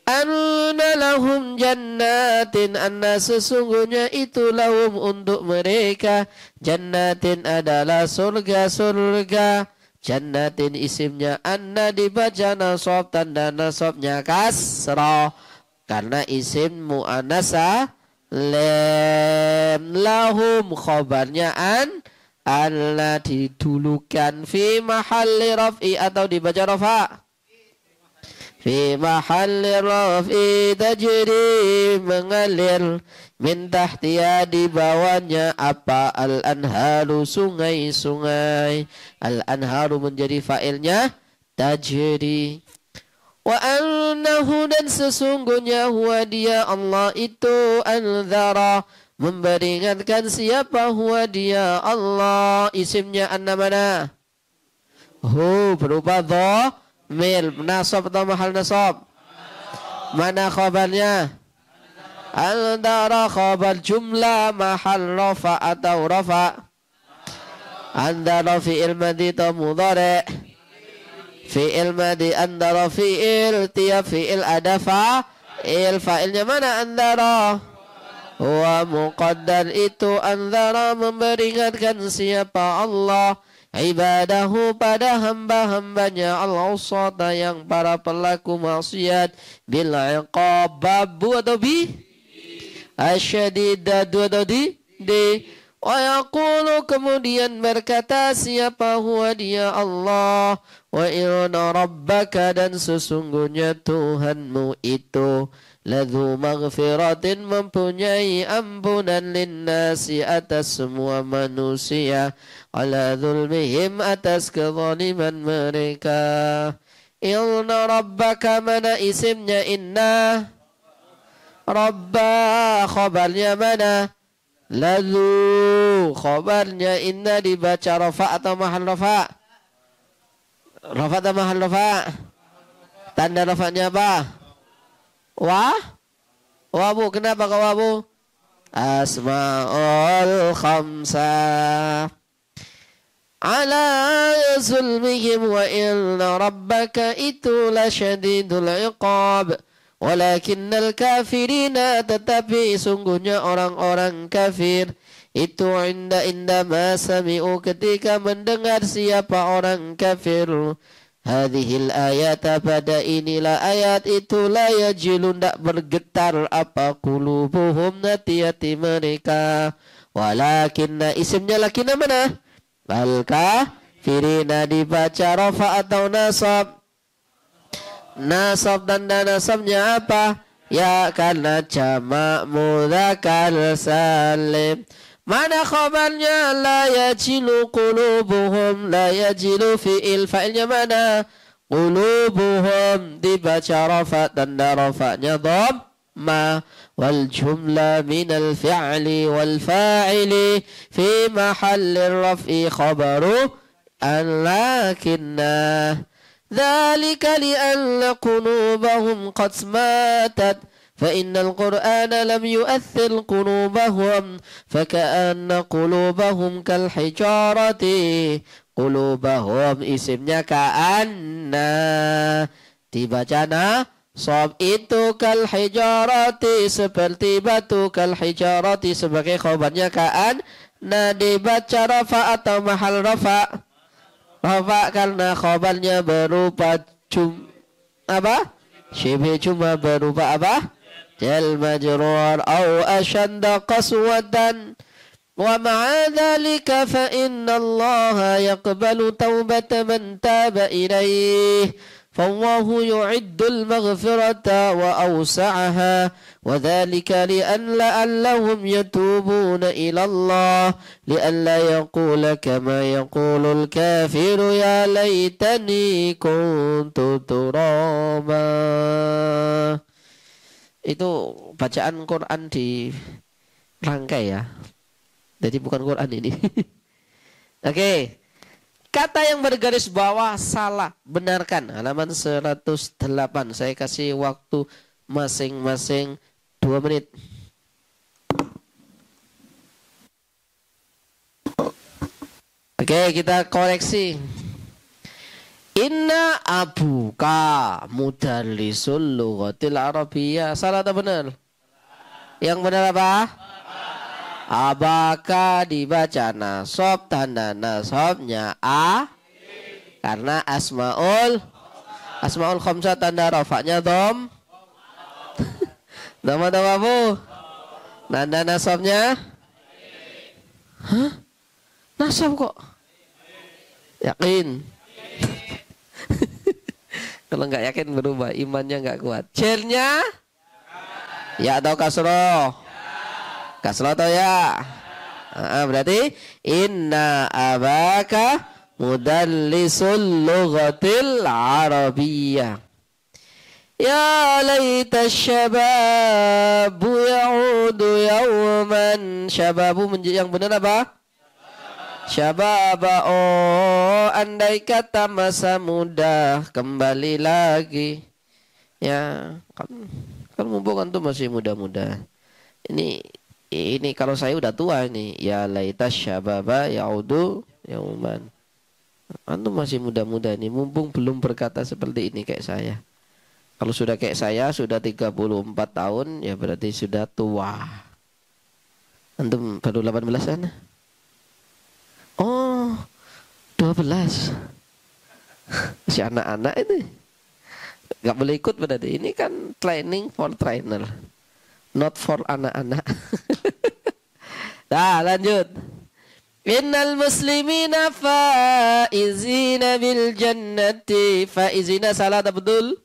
anna lahum jannatin anna sesungguhnya itu lahum untuk mereka jannatin adalah surga jannatin isimnya anna dibaca nasab tanda nasabnya kasrah karena isim muannas salim lahum khabarnya Allah didulukan fi mahalli raf'i atau dibaca rafa fi mahalli raf'i tajri mengalir min tahtiya di bawahnya apa al-anharu sungai-sungai al-anharu menjadi fa'ilnya tajri wa annahu dan sesungguhnya huwa dia Allah itu anzara memberingatkan siapa huwa dia Allah isimnya anna mana berupa dhamir nasab atau mahal nasab mana khabarnya andara khabar jumlah mahal rafa atau rafa andara fi'il madhi atau mudhari fi'il madhi andara fi'il tiap fi'il ada fa'ilnya mana andara wa muqaddar itu anzara memberingatkan siapa Allah ibadahu pada hamba-hambanya al-usata yang para pelaku maksiat bil iqab babu atau bi asyadidatu atau di wa yaqulu kemudian berkata siapa huwa dia Allah wa inna rabbaka dan sesungguhnya Tuhanmu itu ladzu maghfiratin mempunyai ampunan linnasi atas semua manusia ala zulmihim atas kezaliman mereka inna rabbaka mana isimnya inna rabba khabarnya mana ladzu khabarnya inna dibaca rafa atau mahal rafa atau mahal rafa tanda rafanya apa wa Wabu, kenapa kau wabu? Asma'ul khamsah. Ala zulmihim wa inna rabbaka itu la syadidul iqab. Walakinnal kafirina, tetapi sungguhnya orang-orang kafir itu inda ma sami'u, ketika mendengar siapa orang kafir. Hadhil ayat, pada inilah ayat itu, la yajilu, ndak bergetar apa qulubuhum, hati-hati mereka. Walakinna, isimnya lakinna mana? Al kafirina dibaca rafa atau nasab? Nasab, tanda nasabnya apa? Ya, karena jamak mudzakkar salim. Mana khabarnya? La yajilu qulubuhum. La yajilu fi'il, fa'ilnya mana? Qulubuhum dibaca rafa, tanda rafa'nya dhamma. Wal jumla minal fi'li wal fa'ili fi mahallir raf'i khabaru an lakinnah. ذلك لأن قلوبهم قد ماتت فإن القرآن لم يؤثر قلوبهم فكأن قلوبهم كالحجارة. قلوبهم isimnya ka'anna dibacana sob itu kal hijarati, seperti batu, kal hijarati sebagai khabarnya ka'anna dibaca rafa atau mahal rafa. Rafa karena khabarnya berupa apa? Syibh cuma berupa apa? Jal majrur au ashadda qaswatan. Wa ma'a dhalika fa inna Allah yaqbalu taubata man taba ilayh. Fallahu yu'iddul maghfirata wa awsa'aha. Wa dhalika li'an la'allahum yatubuna ilallah. Li'an la yaqula kama yaqulul kafiru ya laytani kuntu turaba. Itu bacaan Quran di rangkai ya. Jadi bukan Quran ini. Oke. Kata yang bergaris bawah salah, benarkan. Halaman 108. Saya kasih waktu masing-masing 2 menit. Oke, kita koreksi. Inna abuka mudarrisul lughatil arabiyyah. Salah atau benar? Yang benar apa? Abaka dibaca nasab, tanda nasabnya a karena asmaul khamsah, tanda rafa'nya dhom. Dhom atau apa? Tanda nasabnya? Hah? Nasab kok? Yakin? Kalau nggak yakin berubah, imannya nggak kuat. Jelnya? Ya atau kasroh? Kasroh atau ya? Berarti inna abaka mudallisul lughatil arabiyyah. Ya laita syababu ya'udu yawman. Syababu yang benar apa? Syababa. Oh, andai kata masa muda kembali lagi. Ya, kan mumpung antum masih muda-muda. Ini kalau saya udah tua ini, ya laita syababa yaudu yauman. Antum masih muda-muda ini, mumpung belum berkata seperti ini kayak saya. Kalau sudah kayak saya, sudah 34 tahun, ya berarti sudah tua. Antum baru 18-an? Oh, 12. Masih anak-anak ini. Gak boleh ikut berarti. Ini kan training for trainer, not for anak-anak. Nah, lanjut. Innal muslimina faizina bil jannati. Faizina salah atau betul?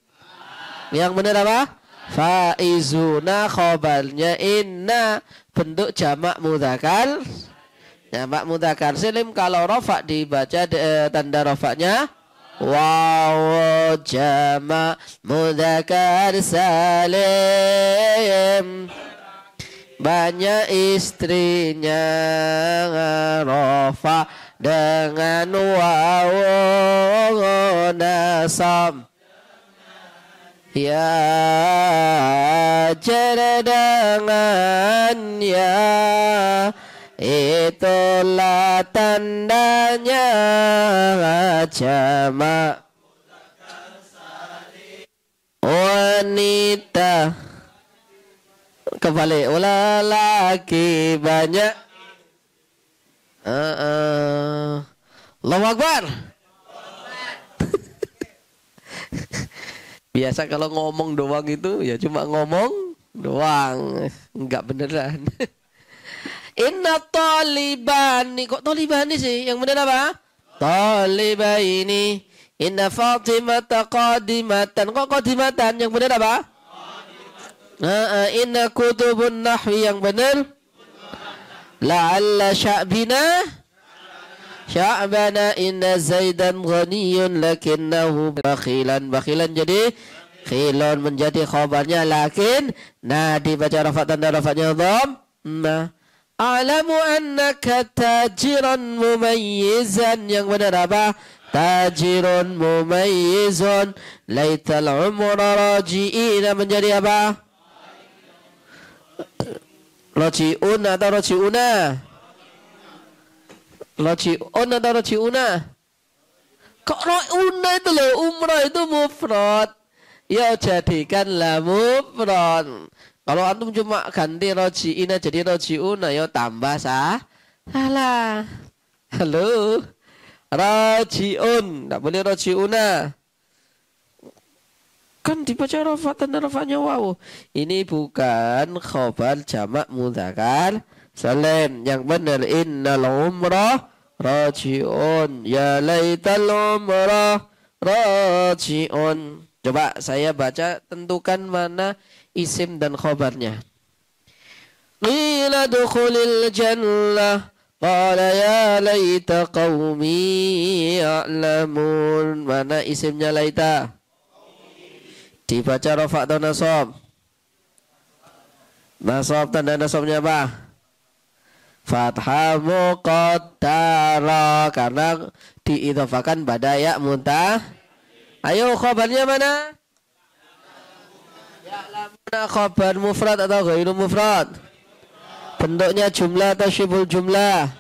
Yang benar apa? Faizuna khabarnya inna, bentuk jamak mudzakkar. Jamak mudzakkar salim, kalau rafa dibaca tanda rafa'nya waw, jamak mudzakkar salim. Banyak istrinya, rafa dengan waw nasab. Ya cadangan ya, itulah tandanya jamak wanita. Kembali lelaki banyak. Allahu Akbar. Biasa kalau ngomong doang itu ya cuma ngomong doang, enggak beneran. Inna talibani, kok talibani sih? Yang bener apa? Talibaini. Inna Fatimata qadimatan, kok qadimatan? Yang bener apa? Inna kutubun nahwi, yang bener. La'alla sya'bina sya'bana inna zaidan ghaniyun lakinnahu bakhilan. Bakhilan jadi khilon, menjadi khabarnya lakin. Nah, dibaca rafa tanda rafanya dhamma. A'lamu annaka tajiran mumayyizan, yang benar apa? Tajirun mumayyizun. Laital umra raji'ina, menjadi apa? Raji'un atau raji'una? Raji'un atau raji'una? Kok raji'una itu loh, umrah itu mufrad. Ya jadikanlah mufrad. Kalau antum cuma ganti raji'ina jadi raji'una, ya tambah salah. Halo, raji'un, tidak boleh raji'una. Kan dibaca rafa, tanda rafanya waw. Ini bukan khobar jamak mudzakkar salim. Yang benar innal umrah raji'un, ya laital umrah raji'un. Coba saya baca, tentukan mana isim dan khobarnya. Qila dukhulil jannah qala ya laita qaumi ya'lamun. Mana isimnya laita? Dibaca rafa atau nasab? Nasab, tanda nasabnya apa? Fathah muqaddara, karena diidhafakan pada ya muntah. Ayo khabarnya mana? Ya'lamuna khabar mufrad atau ghairu mufrad? Bentuknya jumlah atau syibul jumlah?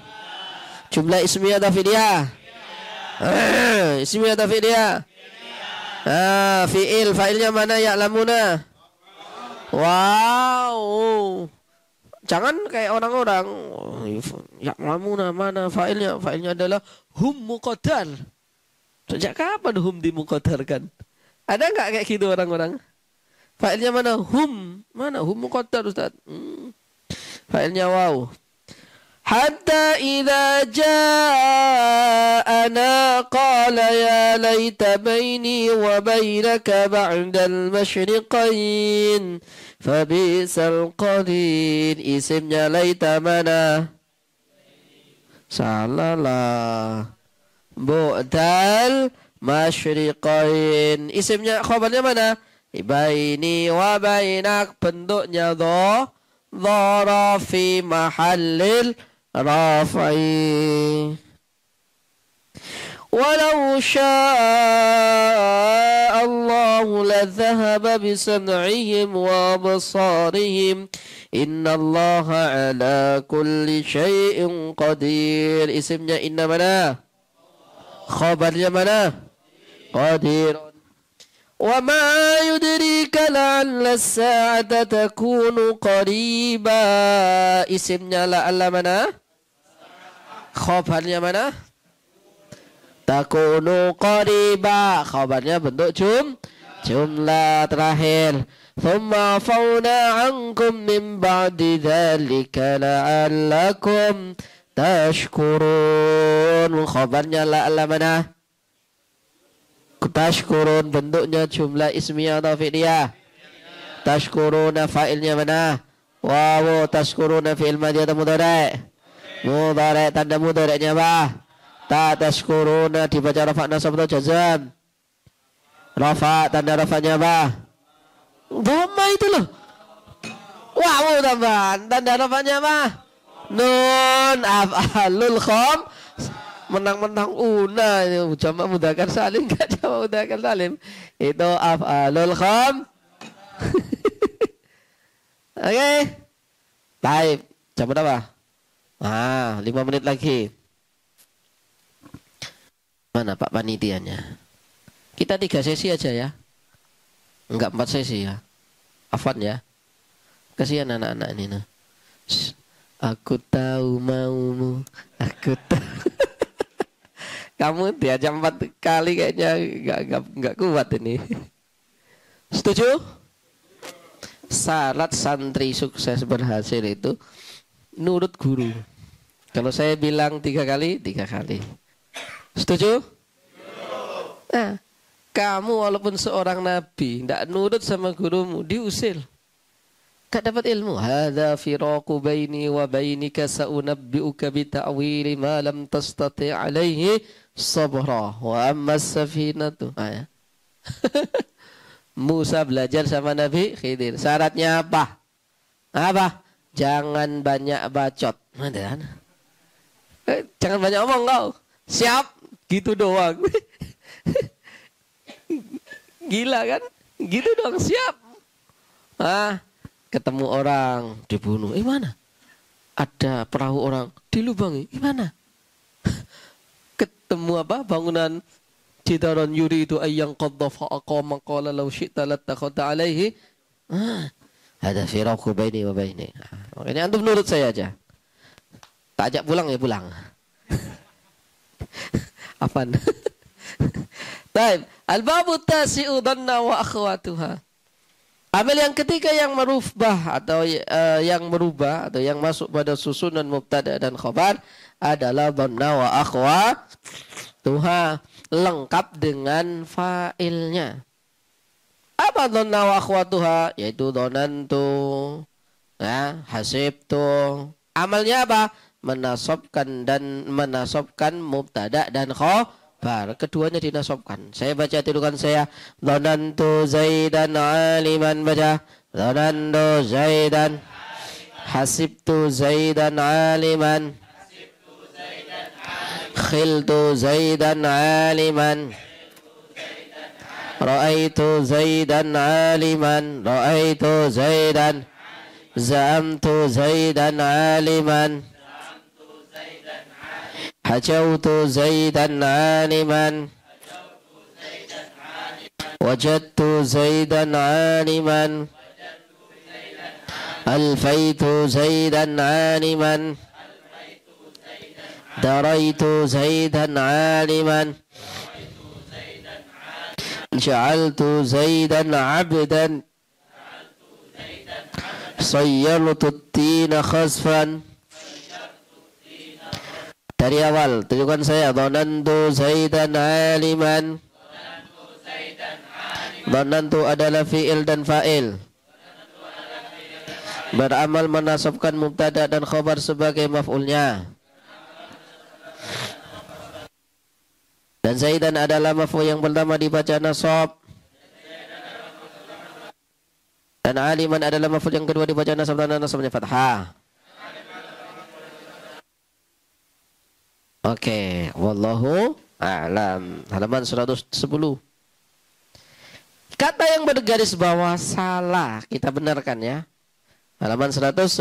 Jumlah ismiyah atau fi'liyah? Ismiyah atau fi'liyah? Fi'il, fa'ilnya mana? Ya'lamuna. Wow. Jangan kayak orang-orang. Ya'lamuna mana fa'ilnya? Fa'ilnya adalah hum muqaddar. Sejak kapan hum dimuqaddarkan? Ada nggak kayak gitu orang-orang? Fa'ilnya mana? Hum. Mana hum muqaddar, Ustaz? Fa'ilnya wow. Hatta idza ja'ana qala ya laita baini wa bainaka ba'dal masyriqain fabisal qarin. Isimnya laita mana? Salah lah. Bu'dal masyriqain. Isimnya khabarnya mana? Baini wa bainak, bentuknya dhara fi mahallil rafa'i. Walau syaa Allahu ladhahaba bisam'ihim wa absarihim innallaha ala kulli syai'in qadir. Isimnya inna mana? Khabarnya mana? Qadir. Wa ma yudrika la'alla as-sa'ata takunu qariba. Isimnya la'alla mana? Khabarnya mana? Takunu qariba. Khabarnya bentuk jumlah terakhir. Thumma fauna ankum min ba'di dhalika la'allakum tashkurun. Khabarnya la'alla mana? Tashkurun, bentuknya jumlah ismiyah atau fi'liyah? Tashkuruna, fa'ilnya mana? Wawu. Tashkuruna fi'il madhi atau mudhari'? Mudhari', tanda mudhari'nya apa? Ta. Tashkuruna dibaca rafa nasab atau jazam? Rafa, tanda rafanya apa? Dhamma itu loh. Wawu tambahan, tanda rafanya apa? Nun. Af'alul kham. Menang-menang una itu jamak mudzakkar salim enggak jamak mudzakkar salim. Itu af'alul kham. Oke. Baik, jam berapa? 5 menit lagi. Mana Pak panitianya? Kita 3 sesi aja ya. Enggak 4 sesi ya. Afwan ya. Kasihan anak-anak ini nah. Aku tahu maumu, aku tahu. Kamu diajak 4 kali kayaknya enggak kuat ini. Setuju? Syarat santri sukses berhasil itu nurut guru. Kalau saya bilang 3 kali, 3 kali. Setuju? Nah, kamu walaupun seorang nabi, tidak nurut sama gurumu, diusir. Gak dapat ilmu. Hadza firaqu baini wa bainika sa'unabbi'uka bi ta'wili ma lam tastati' alaihi sabra wa amma as-safinatu. Ya. Musa belajar sama Nabi Khidir. Syaratnya apa? Apa? Jangan banyak bacot. Jangan banyak omong kau. Siap? Gitu doang. Gila kan? Gitu doang siap. Ketemu orang dibunuh. Mana? Ada perahu orang dilubangi. Mana? Ketemu apa? Bangunan Jidaran yuridu ayyang qadda fa'aqama qala law syi'ta lattakhadha alaihi. Ada firaqu baini wa baini. Makanya antum nurut saya aja. Tak ajak pulang ya pulang. Apaan? Baik, al-babu tasi'u dhanna wa akhwatuha. Amal yang ketiga yang merubah atau yang merubah atau yang masuk pada susunan mubtada dan khabar adalah dhanna wa akhwatuha, lengkap dengan fa'ilnya. Apa dhanna wa akhwatuha? Yaitu dhanantu, ya, hasibtu. Amalnya apa? Menasabkan mubtada dan khabar. Keduanya dinasobkan. Saya baca tirukan saya. Dhanantu Zaidan aliman, baca. Dhanantu Zaidan. Hasibtu Zaidan aliman. Khiltu Zaidan aliman. Ra'aitu Zaidan aliman. Ra'aitu Zaidan. Za'amtu Zaidan aliman. Hajautu Zaidan aliman. Wajadtu Zaidan aliman. Alfaitu Zaidan aliman. Daraitu Zaidan aliman. Ja'altu Zaidan abdan. Sayyartu at-tina khasfan. Dari awal, tunjukkan saya. Dhanantu Zaidan aliman. Dhanantu adalah fi'il dan fa'il. Beramal menasabkan mubtada dan khabar sebagai maf'ulnya. Dan Zaidan adalah maf'ul yang pertama dibaca nasab. Dan aliman adalah maf'ul yang kedua dibaca nasab dan nasabnya fathah. Oke, wallahu a'lam. Halaman 110. Kata yang bergaris bawah salah, kita benarkan ya. Halaman 110.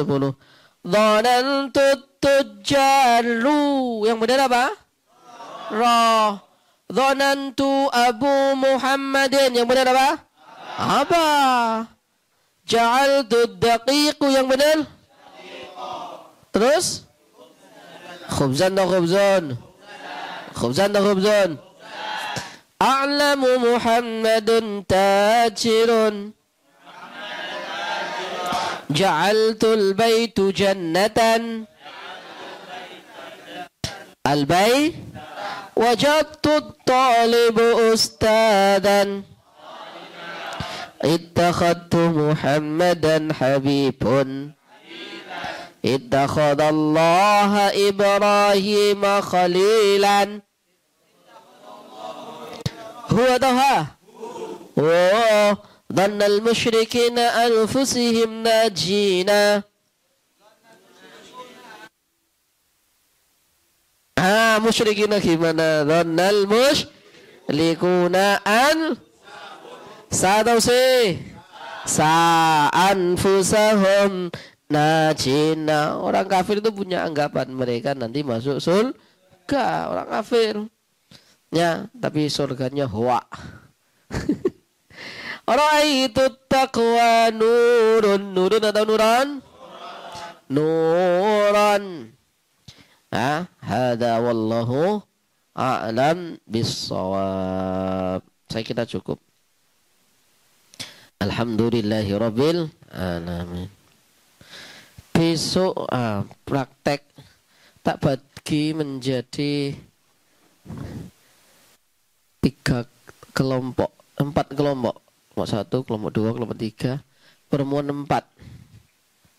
Dhanantu tujjaru. Yang benar apa? Ra. Dhanantu Abu Muhammadin. Yang benar apa? Apa? Ja'altu daqiqu. Yang benar? Terus? Khubzan dan khubzun. Khubzan dan khubzun. A'lamu Muhammadun tajirun. Ja'altul baitu jannatan. Al-bayt. Wajadtu talibu ustadan. Ittakhadtu Muhammadan habibun. Ittakhadallaha Ibrahim khalilan. Huwa taha. Dhanna al-musyrikina anfusihim najina. Musyrikin gimana? Dhannal musyrikuna an satausi sa'anfusahum najina. Orang kafir itu punya anggapan mereka nanti masuk surga. Orang kafir ya, tapi surganya hoa. Ra'aitu taqwa nurun atau nuran? Nuran. Hada wallahu a'lam bissawab. Saya kira cukup. Alhamdulillahi rabbil alamin. Besok praktek tak bagi menjadi 3 kelompok, 4 kelompok. Kelompok 1, kelompok 2, kelompok 3, pertemuan 4.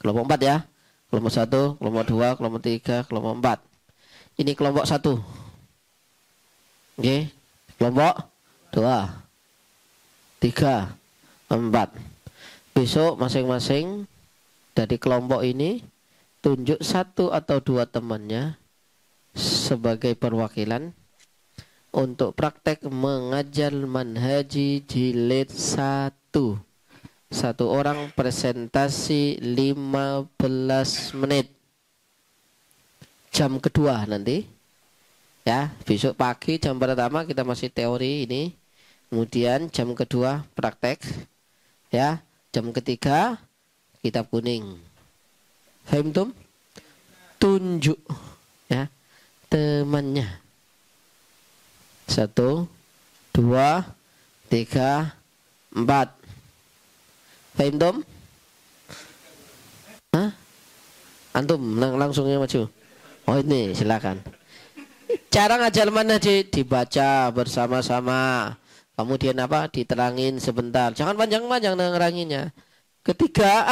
Kelompok 4 ya. Kelompok 1, kelompok 2, kelompok 3, kelompok 4. Ini kelompok 1. Oke. Kelompok 2, 3, 4. Besok masing-masing dari kelompok ini tunjuk 1 atau 2 temannya sebagai perwakilan untuk praktek mengajar manhaji jilid 1. 1 orang presentasi 15 menit. Jam kedua nanti. Ya, besok pagi jam pertama kita masih teori ini. Kemudian jam kedua praktek. Ya, jam ketiga kitab kuning. Faham tum? Tunjuk ya temannya. 1, 2, 3, 4. Fahim tum? Antum langsungnya maju. Oh ini silakan. Cara ngajar mana dibaca bersama-sama. Kemudian diterangin sebentar. Jangan panjang-panjang neranginnya. Ketiga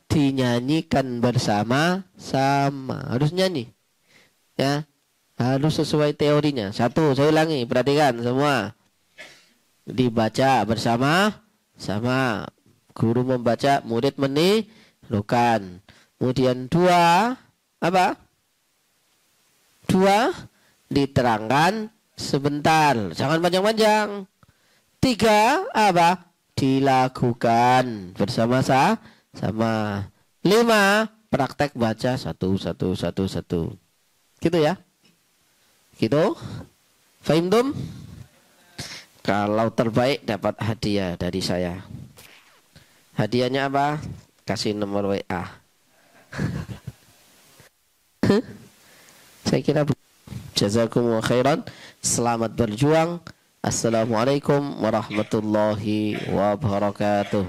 dinyanyikan bersama-sama. Harus nyanyi. Ya. Harus sesuai teorinya. 1, saya ulangi, perhatikan semua. Dibaca bersama-sama. Guru membaca, murid menirukan. Kemudian 2, 2, diterangkan sebentar. Jangan panjang-panjang. 3, dilakukan bersama-sama. 5, praktek baca 1. Gitu ya. Gitu. Fahim tum? Kalau terbaik dapat hadiah dari saya. Hadiahnya apa? Kasih nomor WA. Saya kira jazakumullah khairan. Selamat berjuang. Assalamualaikum warahmatullahi wabarakatuh.